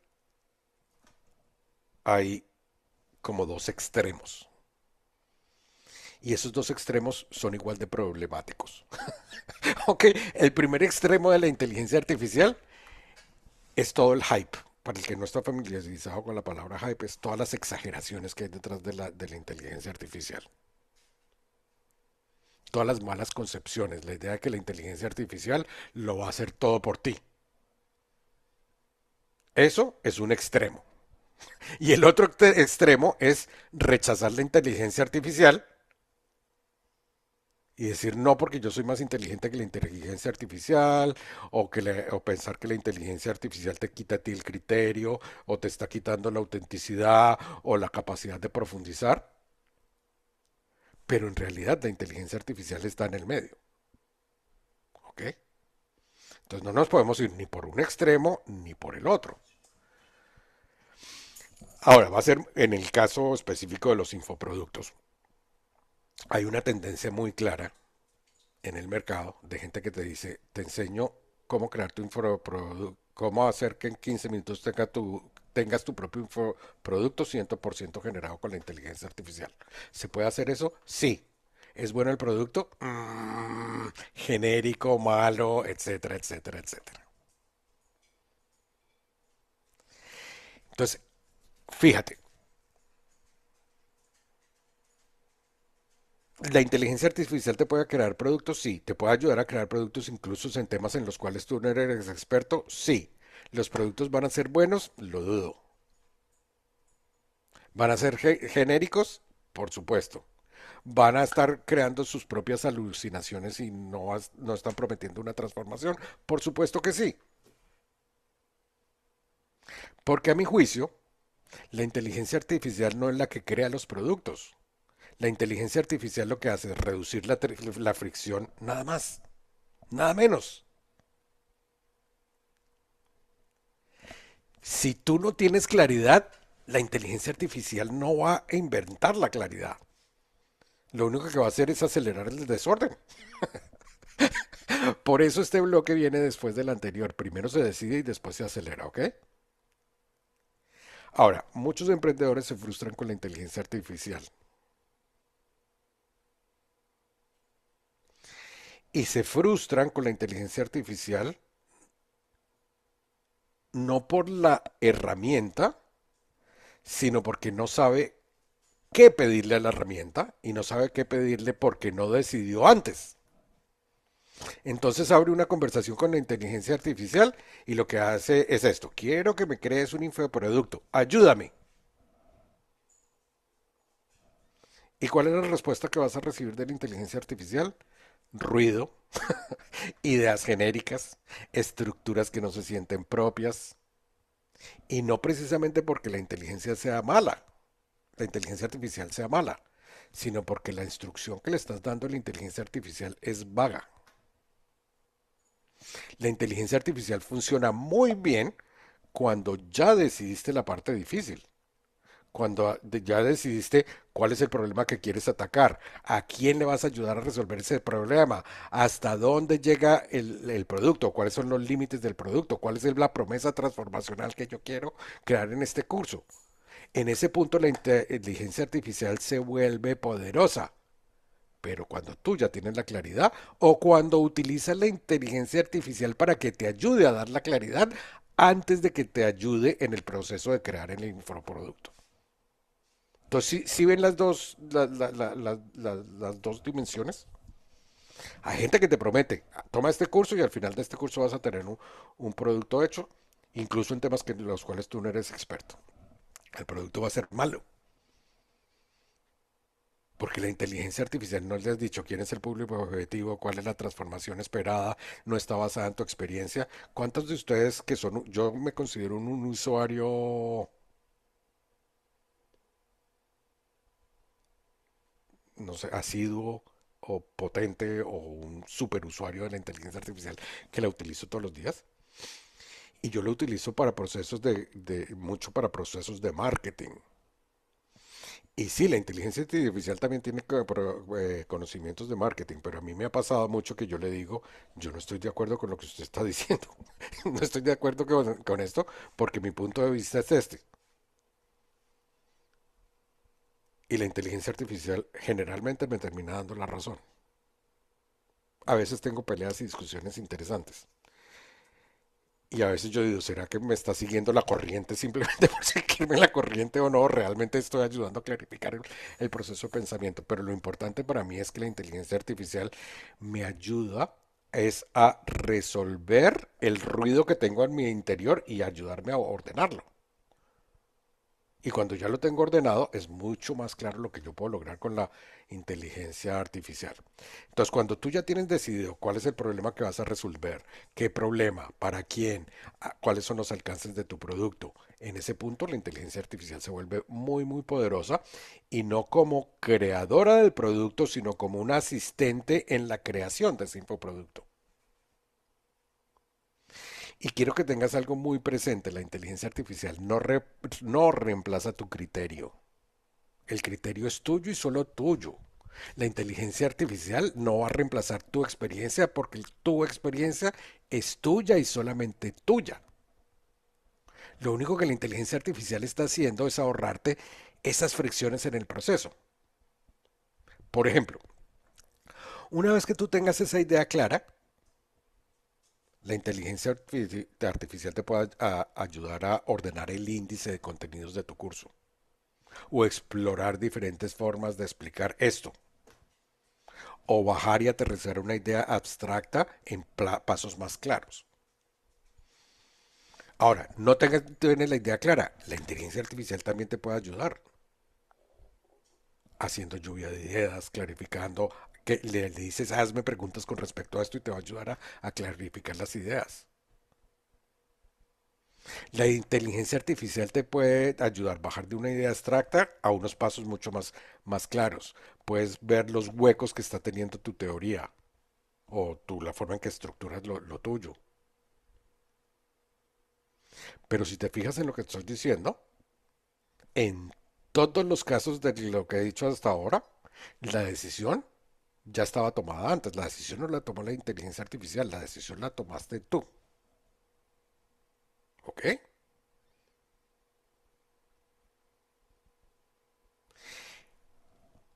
hay como dos extremos. Y esos dos extremos son igual de problemáticos. Ok, el primer extremo de la inteligencia artificial es todo el hype. Para el que no está familiarizado con la palabra hype, es todas las exageraciones que hay detrás de la inteligencia artificial. Todas las malas concepciones, la idea de que la inteligencia artificial lo va a hacer todo por ti. Eso es un extremo. Y el otro extremo es rechazar la inteligencia artificial y decir no porque yo soy más inteligente que la inteligencia artificial o pensar que la inteligencia artificial te quita a ti el criterio o te está quitando la autenticidad o la capacidad de profundizar, pero en realidad la inteligencia artificial está en el medio, ¿ok? Entonces no nos podemos ir ni por un extremo ni por el otro. Ahora, va a ser en el caso específico de los infoproductos. Hay una tendencia muy clara en el mercado de gente que te dice, te enseño cómo crear tu infoproducto, cómo hacer que en 15 minutos tengas tu propio infoproducto 100% generado con la inteligencia artificial. ¿Se puede hacer eso? Sí. ¿Es bueno el producto? Genérico, malo, etcétera, etcétera, etcétera. Entonces, fíjate, la inteligencia artificial te puede crear productos, sí. Te puede ayudar a crear productos incluso en temas en los cuales tú no eres experto, sí. ¿Los productos van a ser buenos? Lo dudo. ¿Van a ser genéricos? Por supuesto. ¿Van a estar creando sus propias alucinaciones y no están prometiendo una transformación? Por supuesto que sí. Porque a mi juicio, la inteligencia artificial no es la que crea los productos. La inteligencia artificial lo que hace es reducir la fricción nada más, nada menos. Si tú no tienes claridad, la inteligencia artificial no va a inventar la claridad. Lo único que va a hacer es acelerar el desorden. Por eso este bloque viene después del anterior. Primero se decide y después se acelera, ¿ok? Ahora, muchos emprendedores se frustran con la inteligencia artificial y se frustran con la inteligencia artificial no por la herramienta, sino porque no sabe qué pedirle a la herramienta y no sabe qué pedirle porque no decidió antes. Entonces abre una conversación con la inteligencia artificial y lo que hace es esto. Quiero que me crees un infoproducto. Ayúdame. ¿Y cuál es la respuesta que vas a recibir de la inteligencia artificial? Ruido, ideas genéricas, estructuras que no se sienten propias. Y no precisamente porque la inteligencia sea mala, la inteligencia artificial sea mala, sino porque la instrucción que le estás dando a la inteligencia artificial es vaga. La inteligencia artificial funciona muy bien cuando ya decidiste la parte difícil, cuando ya decidiste cuál es el problema que quieres atacar, a quién le vas a ayudar a resolver ese problema, hasta dónde llega el producto, cuáles son los límites del producto, cuál es la promesa transformacional que yo quiero crear en este curso. En ese punto la inteligencia artificial se vuelve poderosa. Pero cuando tú ya tienes la claridad o cuando utilizas la inteligencia artificial para que te ayude a dar la claridad antes de que te ayude en el proceso de crear el infoproducto. Entonces, si ven las dos, las dos dimensiones. Hay gente que te promete, toma este curso y al final de este curso vas a tener un producto hecho, incluso en temas que los cuales tú no eres experto. El producto va a ser malo. Porque la inteligencia artificial no le has dicho quién es el público objetivo, cuál es la transformación esperada, no está basada en tu experiencia. ¿Cuántos de ustedes que son, yo me considero un usuario, no sé, asiduo o potente o un superusuario de la inteligencia artificial que la utilizo todos los días? Y yo lo utilizo para procesos mucho para procesos de marketing. Y sí, la inteligencia artificial también tiene conocimientos de marketing, pero a mí me ha pasado mucho que yo le digo, yo no estoy de acuerdo con lo que usted está diciendo. No estoy de acuerdo con esto porque mi punto de vista es este. Y la inteligencia artificial generalmente me termina dando la razón. A veces tengo peleas y discusiones interesantes. Y a veces yo digo, ¿será que me está siguiendo la corriente simplemente por seguirme la corriente o no? Realmente estoy ayudando a clarificar el proceso de pensamiento. Pero lo importante para mí es que la inteligencia artificial me ayuda es a resolver el ruido que tengo en mi interior y ayudarme a ordenarlo. Y cuando ya lo tengo ordenado, es mucho más claro lo que yo puedo lograr con la inteligencia artificial. Entonces, cuando tú ya tienes decidido cuál es el problema que vas a resolver, qué problema, para quién, cuáles son los alcances de tu producto, en ese punto la inteligencia artificial se vuelve muy, muy poderosa y no como creadora del producto, sino como un asistente en la creación de ese infoproducto. Y quiero que tengas algo muy presente, la inteligencia artificial no reemplaza tu criterio. El criterio es tuyo y solo tuyo. La inteligencia artificial no va a reemplazar tu experiencia porque tu experiencia es tuya y solamente tuya. Lo único que la inteligencia artificial está haciendo es ahorrarte esas fricciones en el proceso. Por ejemplo, una vez que tú tengas esa idea clara, la inteligencia artificial te puede ayudar a ordenar el índice de contenidos de tu curso o explorar diferentes formas de explicar esto o bajar y aterrizar una idea abstracta en pasos más claros. Ahora, no tienes la idea clara, la inteligencia artificial también te puede ayudar haciendo lluvia de ideas, clarificando, que le dices, hazme preguntas con respecto a esto y te va a ayudar a clarificar las ideas. La inteligencia artificial te puede ayudar a bajar de una idea abstracta a unos pasos mucho más claros. Puedes ver los huecos que está teniendo tu teoría o la forma en que estructuras lo tuyo. Pero si te fijas en lo que estoy diciendo, en todos los casos de lo que he dicho hasta ahora, la decisión ya estaba tomada antes. La decisión no la tomó la inteligencia artificial, la decisión la tomaste tú. ¿Ok?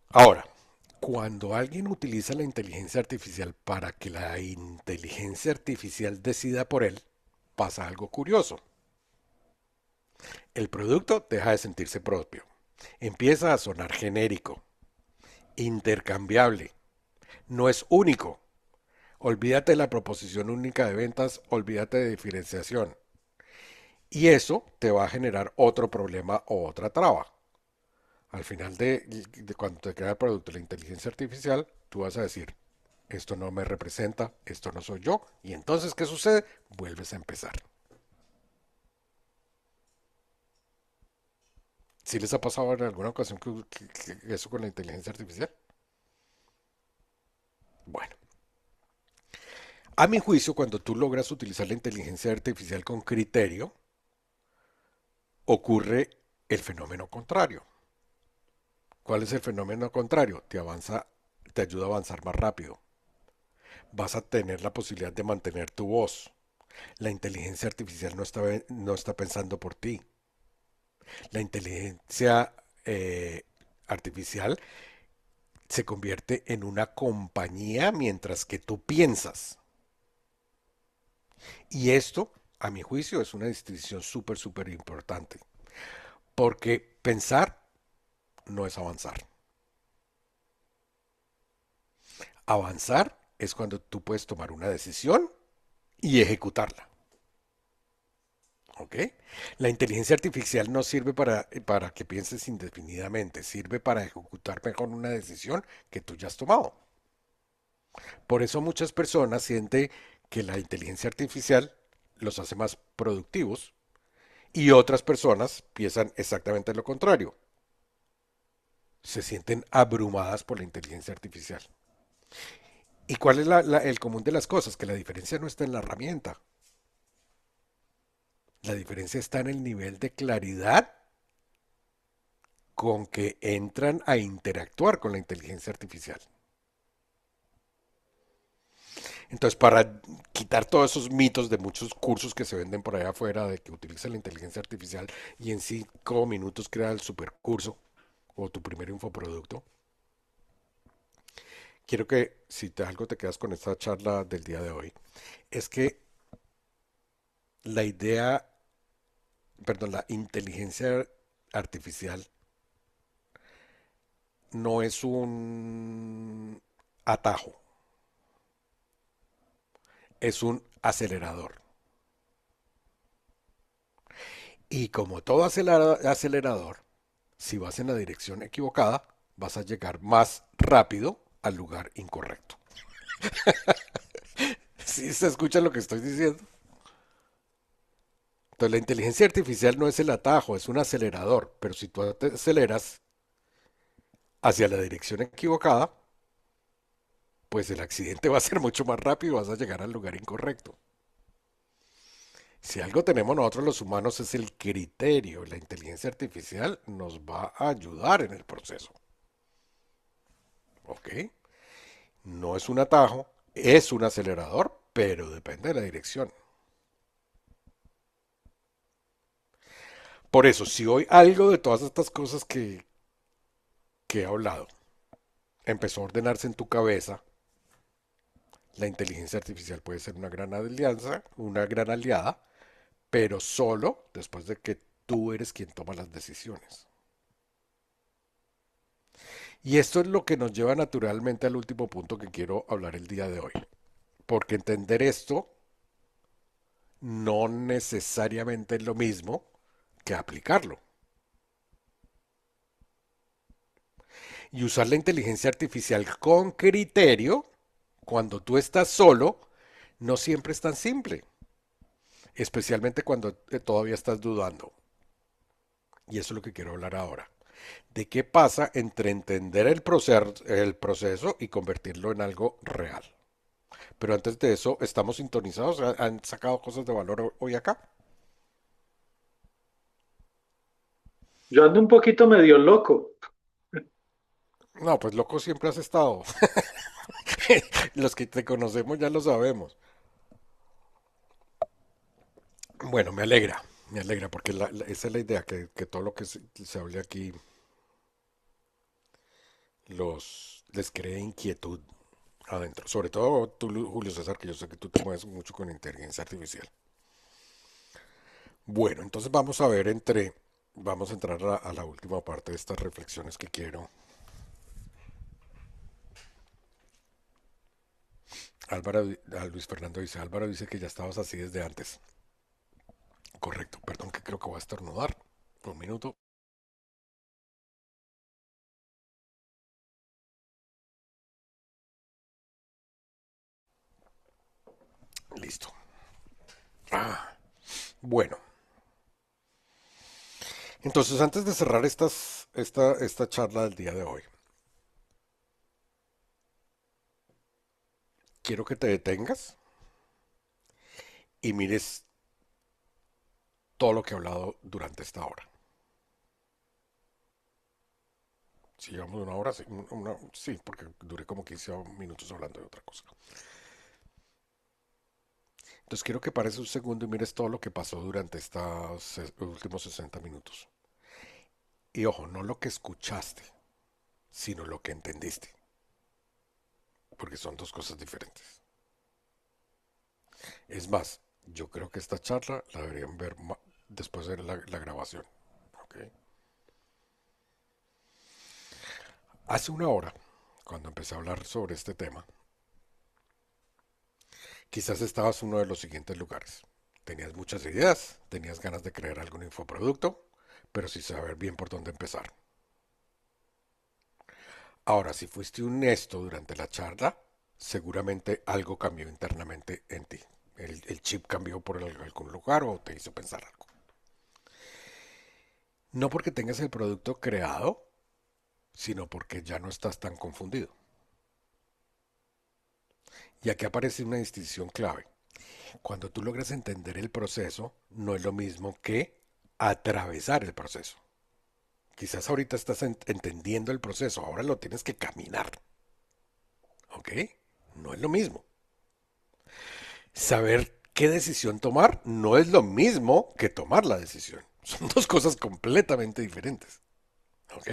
Ahora, cuando alguien utiliza la inteligencia artificial para que la inteligencia artificial decida por él, pasa algo curioso. El producto deja de sentirse propio. Empieza a sonar genérico, intercambiable. No es único. Olvídate de la proposición única de ventas, olvídate de diferenciación. Y eso te va a generar otro problema o otra traba. Al final de cuando te queda el producto de la inteligencia artificial, tú vas a decir, esto no me representa, esto no soy yo. Y entonces, ¿qué sucede? Vuelves a empezar. ¿Sí les ha pasado en alguna ocasión que eso con la inteligencia artificial? Bueno, a mi juicio, cuando tú logras utilizar la inteligencia artificial con criterio, ocurre el fenómeno contrario. ¿Cuál es el fenómeno contrario? Te ayuda a avanzar más rápido. Vas a tener la posibilidad de mantener tu voz. La inteligencia artificial no está pensando por ti. La inteligencia artificial se convierte en una compañía mientras que tú piensas. Y esto, a mi juicio, es una distinción súper, súper importante. Porque pensar no es avanzar. Avanzar es cuando tú puedes tomar una decisión y ejecutarla. ¿Ok? La inteligencia artificial no sirve para que pienses indefinidamente, sirve para ejecutar mejor una decisión que tú ya has tomado. Por eso muchas personas sienten que la inteligencia artificial los hace más productivos y otras personas piensan exactamente lo contrario. Se sienten abrumadas por la inteligencia artificial. ¿Y cuál es el común de las cosas? Que la diferencia no está en la herramienta. La diferencia está en el nivel de claridad con que entran a interactuar con la inteligencia artificial. Entonces, para quitar todos esos mitos de muchos cursos que se venden por allá afuera de que utiliza la inteligencia artificial y en 5 minutos crea el supercurso o tu primer infoproducto, quiero que si te, algo te quedas con esta charla del día de hoy, es que la idea, perdón, la inteligencia artificial no es un atajo, es un acelerador. Y como todo acelerador, si vas en la dirección equivocada, vas a llegar más rápido al lugar incorrecto. ¿Sí se escucha lo que estoy diciendo? Entonces la inteligencia artificial no es el atajo, es un acelerador, pero si tú te aceleras hacia la dirección equivocada, pues el accidente va a ser mucho más rápido, vas a llegar al lugar incorrecto. Si algo tenemos nosotros los humanos es el criterio, la inteligencia artificial nos va a ayudar en el proceso. ¿Ok? No es un atajo, es un acelerador, pero depende de la dirección. Por eso, si hoy algo de todas estas cosas que he hablado empezó a ordenarse en tu cabeza, la inteligencia artificial puede ser una gran alianza, una gran aliada, pero solo después de que tú eres quien toma las decisiones. Y esto es lo que nos lleva naturalmente al último punto que quiero hablar el día de hoy. Porque entender esto no necesariamente es lo mismo que aplicarlo. Y usar la inteligencia artificial con criterio, cuando tú estás solo, no siempre es tan simple. Especialmente cuando todavía estás dudando. Y eso es lo que quiero hablar ahora. De qué pasa entre entender el proceso y convertirlo en algo real. Pero antes de eso, ¿estamos sintonizados? ¿Han sacado cosas de valor hoy acá? Yo ando un poquito medio loco. No, pues loco siempre has estado. Los que te conocemos ya lo sabemos. Bueno, me alegra, porque esa es la idea, que todo lo que se hable aquí les cree inquietud adentro. Sobre todo tú, Julio César, que yo sé que tú te mueves mucho con inteligencia artificial. Bueno, entonces vamos a ver vamos a entrar a la última parte de estas reflexiones que quiero. Luis Fernando dice, Álvaro dice que ya estabas así desde antes. Correcto, perdón que creo que voy a estornudar. Un minuto. Listo. Ah, bueno, entonces antes de cerrar esta charla del día de hoy, quiero que te detengas y mires todo lo que he hablado durante esta hora. Si llevamos una hora, sí, sí, porque duré como 15 minutos hablando de otra cosa. Entonces quiero que pares un segundo y mires todo lo que pasó durante estos últimos 60 minutos. Y ojo, no lo que escuchaste, sino lo que entendiste, porque son dos cosas diferentes. Es más, yo creo que esta charla la deberían ver después de la grabación. ¿Ok? Hace una hora, cuando empecé a hablar sobre este tema, quizás estabas en uno de los siguientes lugares. Tenías muchas ideas, tenías ganas de crear algún infoproducto, pero sin saber bien por dónde empezar. Ahora, si fuiste honesto durante la charla, seguramente algo cambió internamente en ti. El chip cambió por algún lugar o te hizo pensar algo. No porque tengas el producto creado, sino porque ya no estás tan confundido. Y aquí aparece una distinción clave. Cuando tú logras entender el proceso, no es lo mismo que atravesar el proceso. Quizás ahorita estás entendiendo el proceso, ahora lo tienes que caminar. ¿Ok? No es lo mismo. Saber qué decisión tomar no es lo mismo que tomar la decisión. Son dos cosas completamente diferentes. ¿Ok?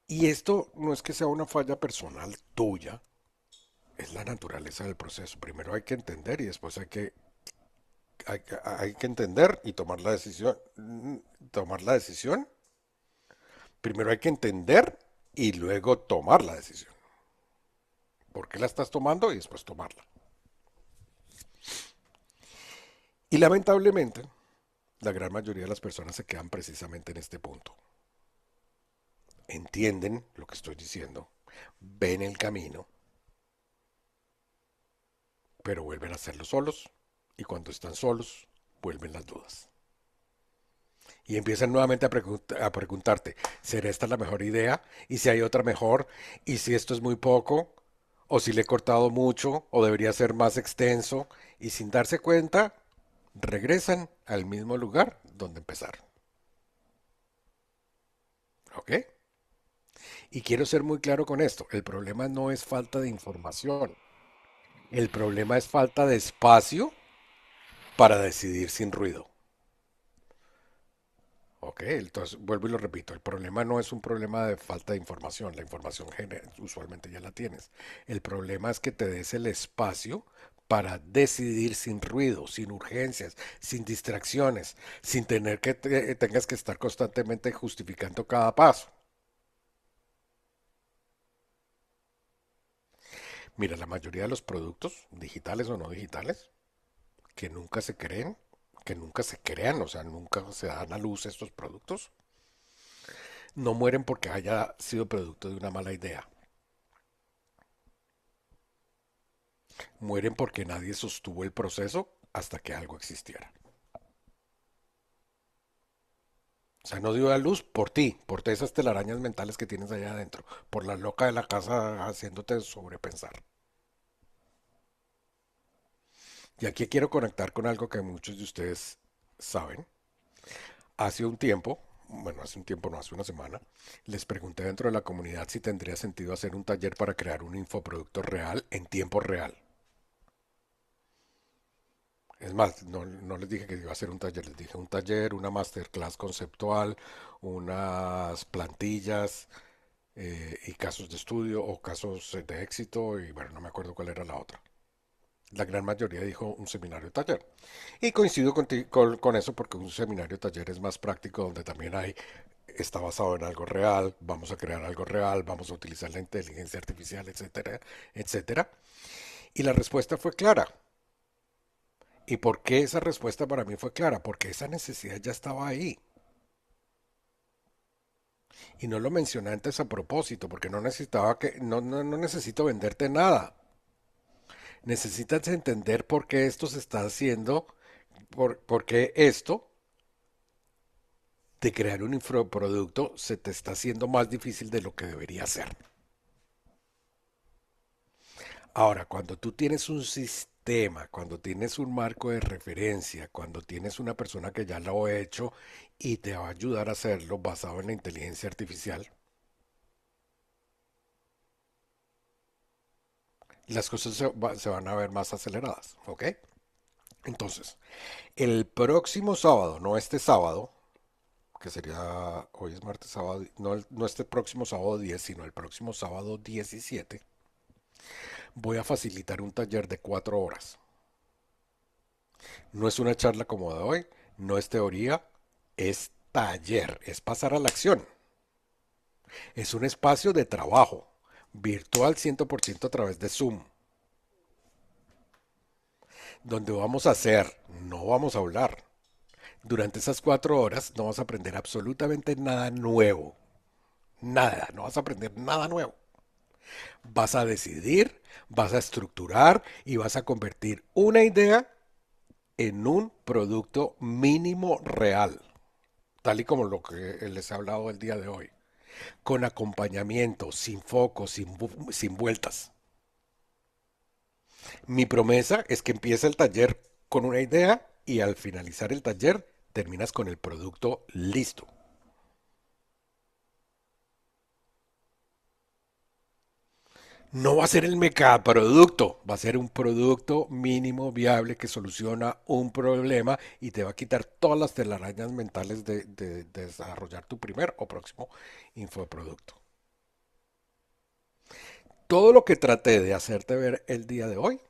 Y esto no es que sea una falla personal tuya, es la naturaleza del proceso. Primero hay que entender y después hay que entender y tomar la decisión. Tomar la decisión. Primero hay que entender y luego tomar la decisión. ¿Por qué la estás tomando y después tomarla? Y lamentablemente, la gran mayoría de las personas se quedan precisamente en este punto. Entienden lo que estoy diciendo, ven el camino, pero vuelven a hacerlo solos y cuando están solos, vuelven las dudas. Y empiezan nuevamente a preguntarte, ¿será esta la mejor idea? ¿Y si hay otra mejor? ¿Y si esto es muy poco? ¿O si le he cortado mucho? ¿O debería ser más extenso? Y sin darse cuenta, regresan al mismo lugar donde empezaron. ¿Ok? Y quiero ser muy claro con esto. El problema no es falta de información. El problema es falta de espacio para decidir sin ruido. Ok, entonces vuelvo y lo repito, el problema no es un problema de falta de información, la información usualmente ya la tienes. El problema es que te des el espacio para decidir sin ruido, sin urgencias, sin distracciones, sin tener que tengas que estar constantemente justificando cada paso. Mira, la mayoría de los productos, digitales o no digitales, que nunca se creen, que nunca se crean, o sea, nunca se dan a luz estos productos, no mueren porque haya sido producto de una mala idea. Mueren porque nadie sostuvo el proceso hasta que algo existiera. O sea, no dio a luz por ti, por esas telarañas mentales que tienes allá adentro, por la loca de la casa haciéndote sobrepensar. Y aquí quiero conectar con algo que muchos de ustedes saben. Hace un tiempo, bueno, hace un tiempo, no, hace una semana, les pregunté dentro de la comunidad si tendría sentido hacer un taller para crear un infoproducto real en tiempo real. Es más, no les dije que iba a hacer un taller, les dije un taller, una masterclass conceptual, unas plantillas y casos de estudio o casos de éxito y bueno, no me acuerdo cuál era la otra. La gran mayoría dijo un seminario taller. Y coincido con eso porque un seminario taller es más práctico donde también está basado en algo real, vamos a crear algo real, vamos a utilizar la inteligencia artificial, etcétera, etcétera. Y la respuesta fue clara. ¿Y por qué esa respuesta para mí fue clara? Porque esa necesidad ya estaba ahí. Y no lo mencioné antes a propósito, porque no necesito venderte nada. Necesitas entender por qué esto se está haciendo, por qué esto de crear un infoproducto se te está haciendo más difícil de lo que debería ser. Ahora, cuando tú tienes un sistema, cuando tienes un marco de referencia, cuando tienes una persona que ya lo ha hecho y te va a ayudar a hacerlo basado en la inteligencia artificial, las cosas se van a ver más aceleradas, ¿ok? Entonces, el próximo sábado, no este sábado, que sería, hoy es martes, sábado, no este próximo sábado 10, sino el próximo sábado 17, voy a facilitar un taller de 4 horas. No es una charla como de hoy, no es teoría, es taller, es pasar a la acción. Es un espacio de trabajo, virtual 100% a través de Zoom, donde vamos a hacer, no vamos a hablar. Durante esas 4 horas no vas a aprender absolutamente nada nuevo. Nada, no vas a aprender nada nuevo. Vas a decidir, vas a estructurar y vas a convertir una idea en un producto mínimo real, tal y como lo que les he hablado el día de hoy, con acompañamiento, sin foco, sin vueltas. Mi promesa es que empieza el taller con una idea y al finalizar el taller terminas con el producto listo. No va a ser el megaproducto, va a ser un producto mínimo viable que soluciona un problema y te va a quitar todas las telarañas mentales de desarrollar tu primer o próximo infoproducto. Todo lo que traté de hacerte ver el día de hoy,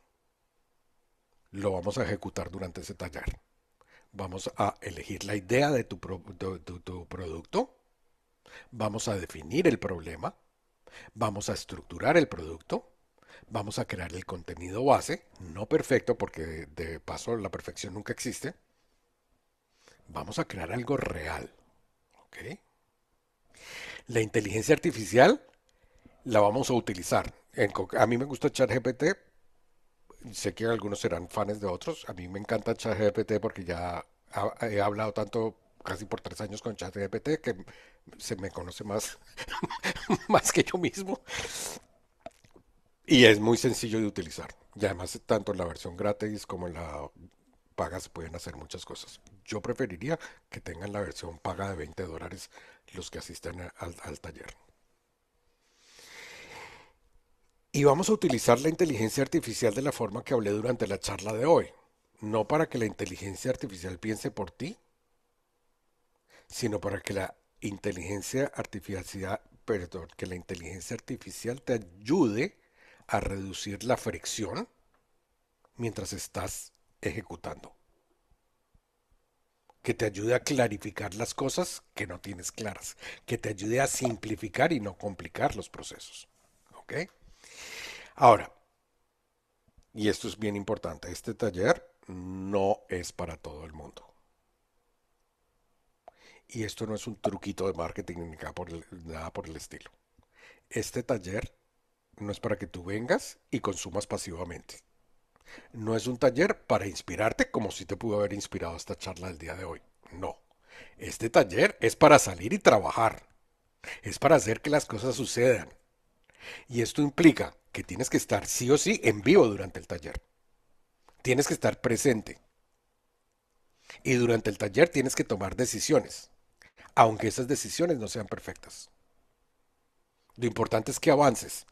lo vamos a ejecutar durante ese taller. Vamos a elegir la idea de tu producto, vamos a definir el problema, vamos a estructurar el producto, vamos a crear el contenido base, no perfecto porque de paso la perfección nunca existe. Vamos a crear algo real, ¿ok? La inteligencia artificial la vamos a utilizar. A mí me gusta ChatGPT, sé que algunos serán fans de otros. A mí me encanta ChatGPT porque ya he hablado tanto, casi por 3 años con ChatGPT, que se me conoce más, más que yo mismo. Y es muy sencillo de utilizar. Y además, tanto en la versión gratis como en la paga se pueden hacer muchas cosas. Yo preferiría que tengan la versión paga de $20 los que asisten al taller. Y vamos a utilizar la inteligencia artificial de la forma que hablé durante la charla de hoy. No para que la inteligencia artificial piense por ti, sino para que que la inteligencia artificial te ayude a reducir la fricción mientras estás ejecutando. Que te ayude a clarificar las cosas que no tienes claras, que te ayude a simplificar y no complicar los procesos. ¿Ok? Ahora, y esto es bien importante, este taller no es para todo el mundo. Y esto no es un truquito de marketing ni nada por el estilo. Este taller no es para que tú vengas y consumas pasivamente. No es un taller para inspirarte como si te pudo haber inspirado esta charla del día de hoy. No. Este taller es para salir y trabajar. Es para hacer que las cosas sucedan. Y esto implica que tienes que estar sí o sí en vivo durante el taller. Tienes que estar presente. Y durante el taller tienes que tomar decisiones, aunque esas decisiones no sean perfectas. Lo importante es que avances.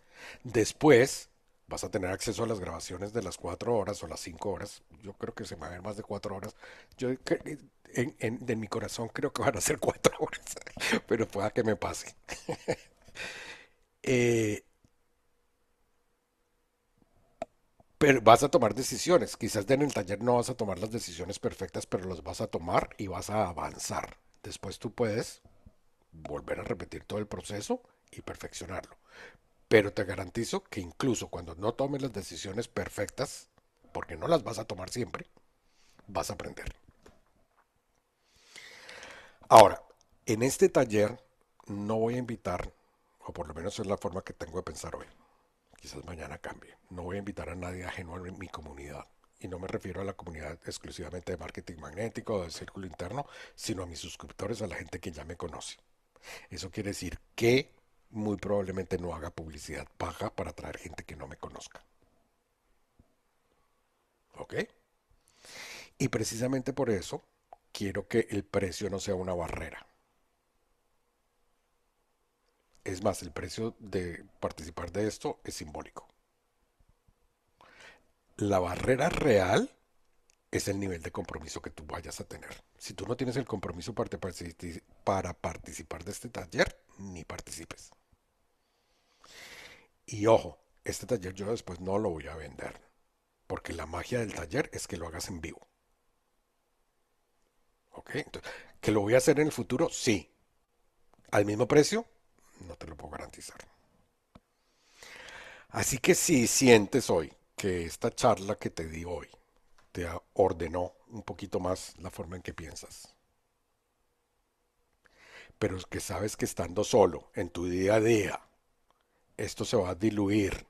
Después vas a tener acceso a las grabaciones de las 4 horas o las 5 horas. Yo creo que se van a ver más de 4 horas. Yo en mi corazón creo que van a ser 4 horas, pero pueda que me pase. Eh, Pero vas a tomar decisiones. Quizás en el taller no vas a tomar las decisiones perfectas, pero las vas a tomar y vas a avanzar. Después tú puedes volver a repetir todo el proceso y perfeccionarlo. Pero te garantizo que incluso cuando no tomes las decisiones perfectas, porque no las vas a tomar siempre, vas a aprender. Ahora, en este taller no voy a invitar, o por lo menos es la forma que tengo de pensar hoy, quizás mañana cambie, no voy a invitar a nadie ajeno a mi comunidad. Y no me refiero a la comunidad exclusivamente de marketing magnético o del círculo interno, sino a mis suscriptores, a la gente que ya me conoce. Eso quiere decir que muy probablemente no haga publicidad paga para atraer gente que no me conozca. ¿Ok? Y precisamente por eso quiero que el precio no sea una barrera. Es más, el precio de participar de esto es simbólico. La barrera real es el nivel de compromiso que tú vayas a tener. Si tú no tienes el compromiso para participar de este taller, ni participes. Y ojo, este taller yo después no lo voy a vender, porque la magia del taller es que lo hagas en vivo. ¿Ok? Entonces, ¿que lo voy a hacer en el futuro? Sí. ¿Al mismo precio? No te lo puedo garantizar. Así que si sientes hoy que esta charla que te di hoy te ordenó un poquito más la forma en que piensas, pero es que sabes que estando solo en tu día a día, esto se va a diluir,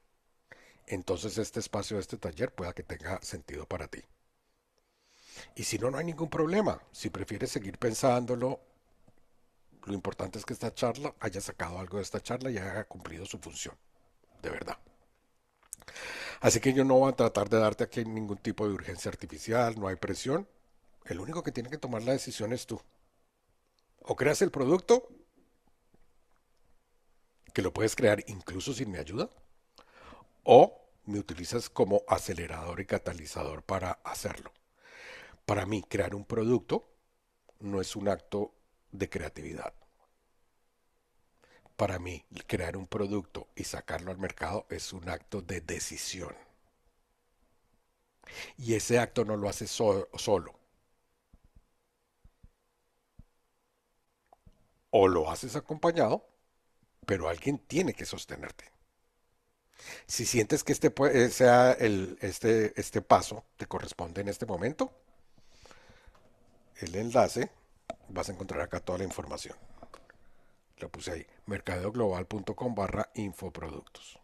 entonces este espacio de este taller pueda que tenga sentido para ti. Y si no, no hay ningún problema. Si prefieres seguir pensándolo, lo importante es que esta charla haya sacado algo de esta charla y haya cumplido su función, de verdad. Así que yo no voy a tratar de darte aquí ningún tipo de urgencia artificial, no hay presión. El único que tiene que tomar la decisión es tú. O creas el producto, que lo puedes crear incluso sin mi ayuda, o me utilizas como acelerador y catalizador para hacerlo. Para mí, crear un producto no es un acto de creatividad. Para mí, crear un producto y sacarlo al mercado es un acto de decisión. Y ese acto no lo haces solo. O lo haces acompañado, pero alguien tiene que sostenerte. Si sientes que sea este paso te corresponde en este momento, el enlace, vas a encontrar acá toda la información. Lo puse ahí, mercadeoglobal.com/infoproductos.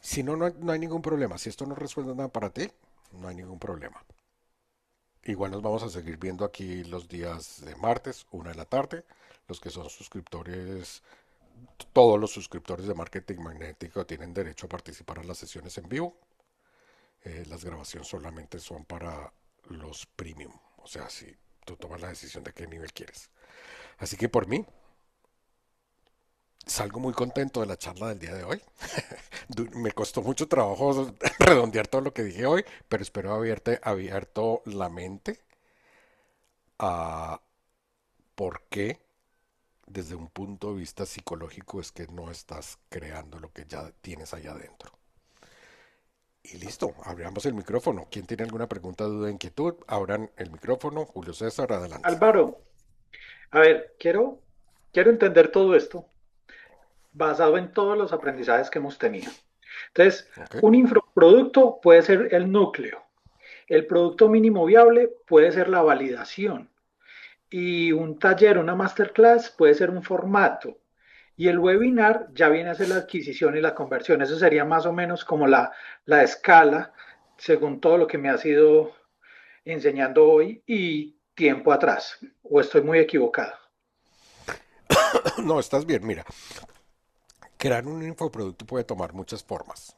Si no, no hay ningún problema. Si esto no resuelve nada para ti, no hay ningún problema. Igual nos vamos a seguir viendo aquí los días de martes, 1 de la tarde. Los que son suscriptores, todos los suscriptores de Marketing Magnético tienen derecho a participar en las sesiones en vivo. Las grabaciones solamente son para los premium. O sea, si tú tomas la decisión de qué nivel quieres. Así que por mí, salgo muy contento de la charla del día de hoy. Me costó mucho trabajo redondear todo lo que dije hoy, pero espero haberte abierto la mente a por qué desde un punto de vista psicológico es que no estás creando lo que ya tienes allá adentro. Y listo, abramos el micrófono. ¿Quién tiene alguna pregunta, duda, inquietud? Abran el micrófono. Julio César, adelante. Álvaro, a ver, quiero entender todo esto basado en todos los aprendizajes que hemos tenido. Entonces, ¿Ok? un infoproducto puede ser el núcleo, el producto mínimo viable puede ser la validación y un taller, una masterclass puede ser un formato. Y el webinar ya viene a ser la adquisición y la conversión. Eso sería más o menos como la escala, según todo lo que me has ido enseñando hoy y tiempo atrás. ¿O estoy muy equivocado? No, estás bien. Mira, crear un infoproducto puede tomar muchas formas.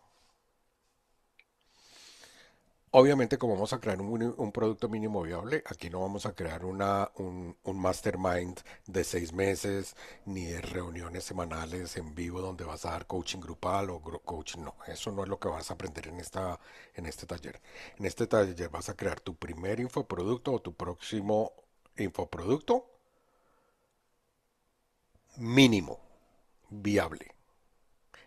Obviamente, como vamos a crear un producto mínimo viable, aquí no vamos a crear un mastermind de 6 meses, ni de reuniones semanales en vivo donde vas a dar coaching grupal o coaching. No, eso no es lo que vas a aprender en este taller. En este taller vas a crear tu primer infoproducto o tu próximo infoproducto mínimo viable.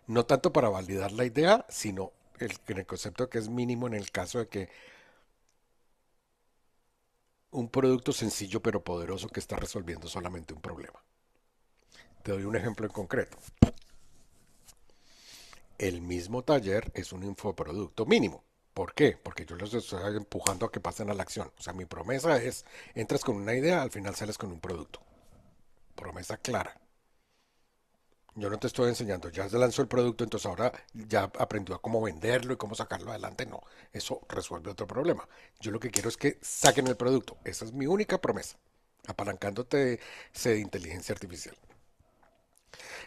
No tanto para validar la idea, sino en el concepto de que es mínimo en el caso de que un producto sencillo pero poderoso que está resolviendo solamente un problema. Te doy un ejemplo en concreto. El mismo taller es un infoproducto mínimo. ¿Por qué? Porque yo los estoy empujando a que pasen a la acción. O sea, mi promesa es, entras con una idea, al final sales con un producto. Promesa clara. Yo no te estoy enseñando, ya se lanzó el producto, entonces ahora ya aprendió a cómo venderlo y cómo sacarlo adelante. No, eso resuelve otro problema. Yo lo que quiero es que saquen el producto. Esa es mi única promesa. Apalancándote de inteligencia artificial.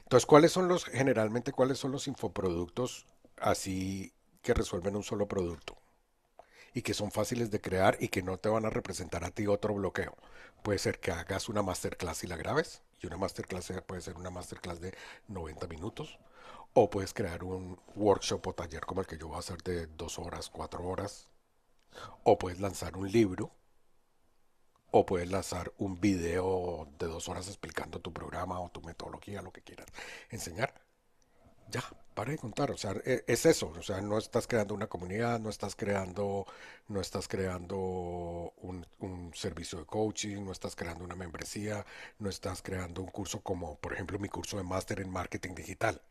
Entonces, generalmente, cuáles son los infoproductos así que resuelven un solo producto y que son fáciles de crear y que no te van a representar a ti otro bloqueo? Puede ser que hagas una masterclass y la grabes, y una masterclass puede ser una masterclass de 90 minutos, o puedes crear un workshop o taller como el que yo voy a hacer de 2 horas, 4 horas, o puedes lanzar un libro, o puedes lanzar un video de 2 horas explicando tu programa o tu metodología, lo que quieras enseñar. Ya, para de contar, o sea, es eso, o sea, no estás creando una comunidad, no estás creando un servicio de coaching, no estás creando una membresía, no estás creando un curso como, por ejemplo, mi curso de máster en marketing digital.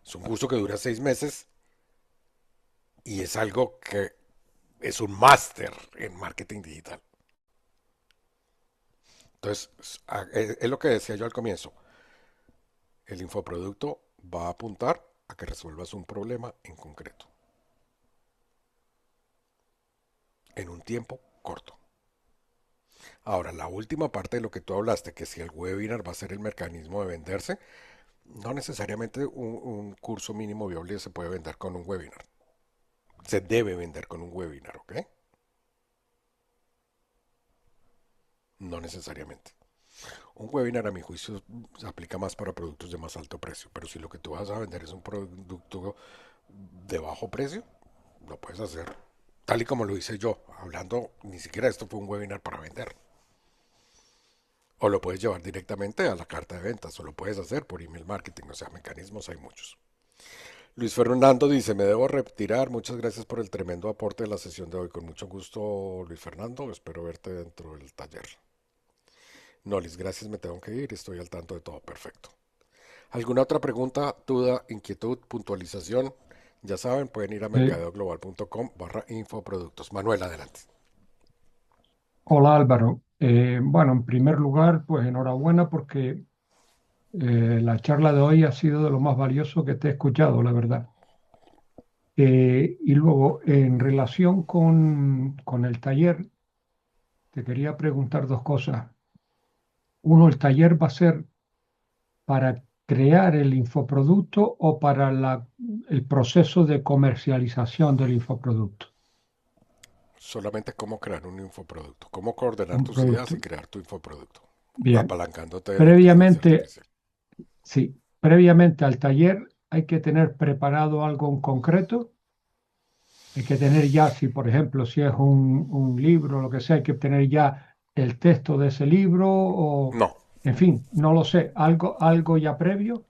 Es un curso que dura 6 meses y es algo que es un máster en marketing digital. Entonces, es lo que decía yo al comienzo, el infoproducto va a apuntar a que resuelvas un problema en concreto, en un tiempo corto. Ahora, la última parte de lo que tú hablaste, que si el webinar va a ser el mecanismo de venderse, no necesariamente un curso mínimo viable se puede vender con un webinar. Se debe vender con un webinar, ¿ok? No necesariamente. Un webinar, a mi juicio, se aplica más para productos de más alto precio, pero si lo que tú vas a vender es un producto de bajo precio, lo puedes hacer tal y como lo hice yo, hablando, ni siquiera esto fue un webinar para vender. O lo puedes llevar directamente a la carta de ventas, o lo puedes hacer por email marketing, o sea, mecanismos hay muchos. Luis Fernando dice, me debo retirar, muchas gracias por el tremendo aporte de la sesión de hoy. Con mucho gusto, Luis Fernando, espero verte dentro del taller. No, Liz, gracias, me tengo que ir, estoy al tanto de todo, perfecto. ¿Alguna otra pregunta, duda, inquietud, puntualización? Ya saben, pueden ir a Eh, mercadeoglobal.com/infoproductos. Manuel, adelante. Hola Álvaro. Bueno, en primer lugar, pues enhorabuena porque la charla de hoy ha sido de lo más valioso que te he escuchado, la verdad. Y luego, en relación con el taller, te quería preguntar dos cosas. Uno, ¿el taller va a ser para crear el infoproducto o para el proceso de comercialización del infoproducto? Solamente cómo crear un infoproducto, cómo coordinar Un tus ideas y producto. crear tu infoproducto, Bien. apalancándote de la inteligencia Previamente, artificial. sí, previamente al taller hay que tener preparado algo en concreto. Hay que tener ya, si por ejemplo, si es un libro, lo que sea, hay que tener ya el texto de ese libro o, No, en fin, no lo sé, algo ya previo.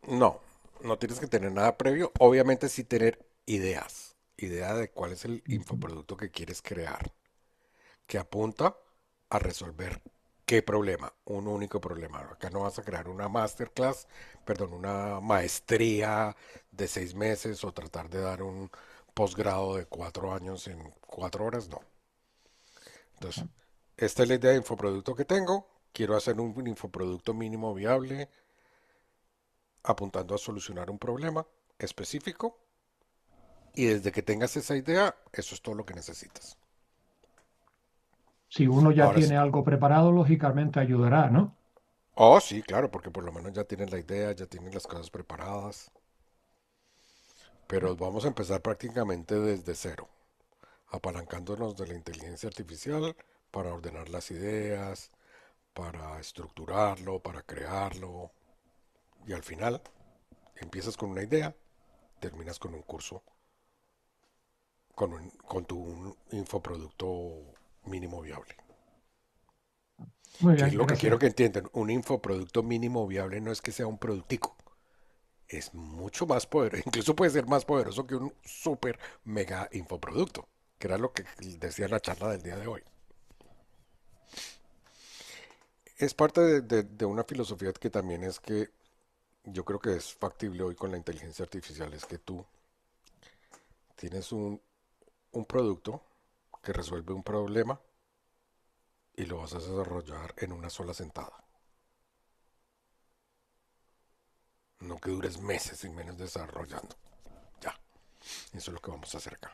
no, no tienes que tener nada previo. Obviamente sí tener ideas, idea de cuál es el Ujú. infoproducto que quieres crear, que apunta a resolver qué problema, un único problema. Acá no vas a crear una masterclass, perdón, una maestría de 6 meses o tratar de dar un posgrado de 4 años en 4 horas, no. Entonces, esta es la idea de infoproducto que tengo. Quiero hacer un infoproducto mínimo viable apuntando a solucionar un problema específico y desde que tengas esa idea, eso es todo lo que necesitas. Si uno ya Ahora, tiene algo preparado, lógicamente ayudará, ¿no? oh sí, claro, porque por lo menos ya tienes la idea, ya tienes las cosas preparadas, pero vamos a empezar prácticamente desde cero, apalancándonos de la inteligencia artificial para ordenar las ideas, para estructurarlo, para crearlo y al final empiezas con una idea, terminas con un curso, con tu infoproducto mínimo viable. Muy Que es bien, lo que quiero gracias. que entiendan. Un infoproducto mínimo viable no es que sea un productico. es mucho más poderoso, incluso puede ser más poderoso que un super mega infoproducto, que era lo que decía la charla del día de hoy. Es parte de una filosofía que también es que yo creo que es factible hoy con la inteligencia artificial, es que tú tienes un producto que resuelve un problema y lo vas a desarrollar en una sola sentada. No que dures meses y menos desarrollando. Ya, eso es lo que vamos a hacer acá.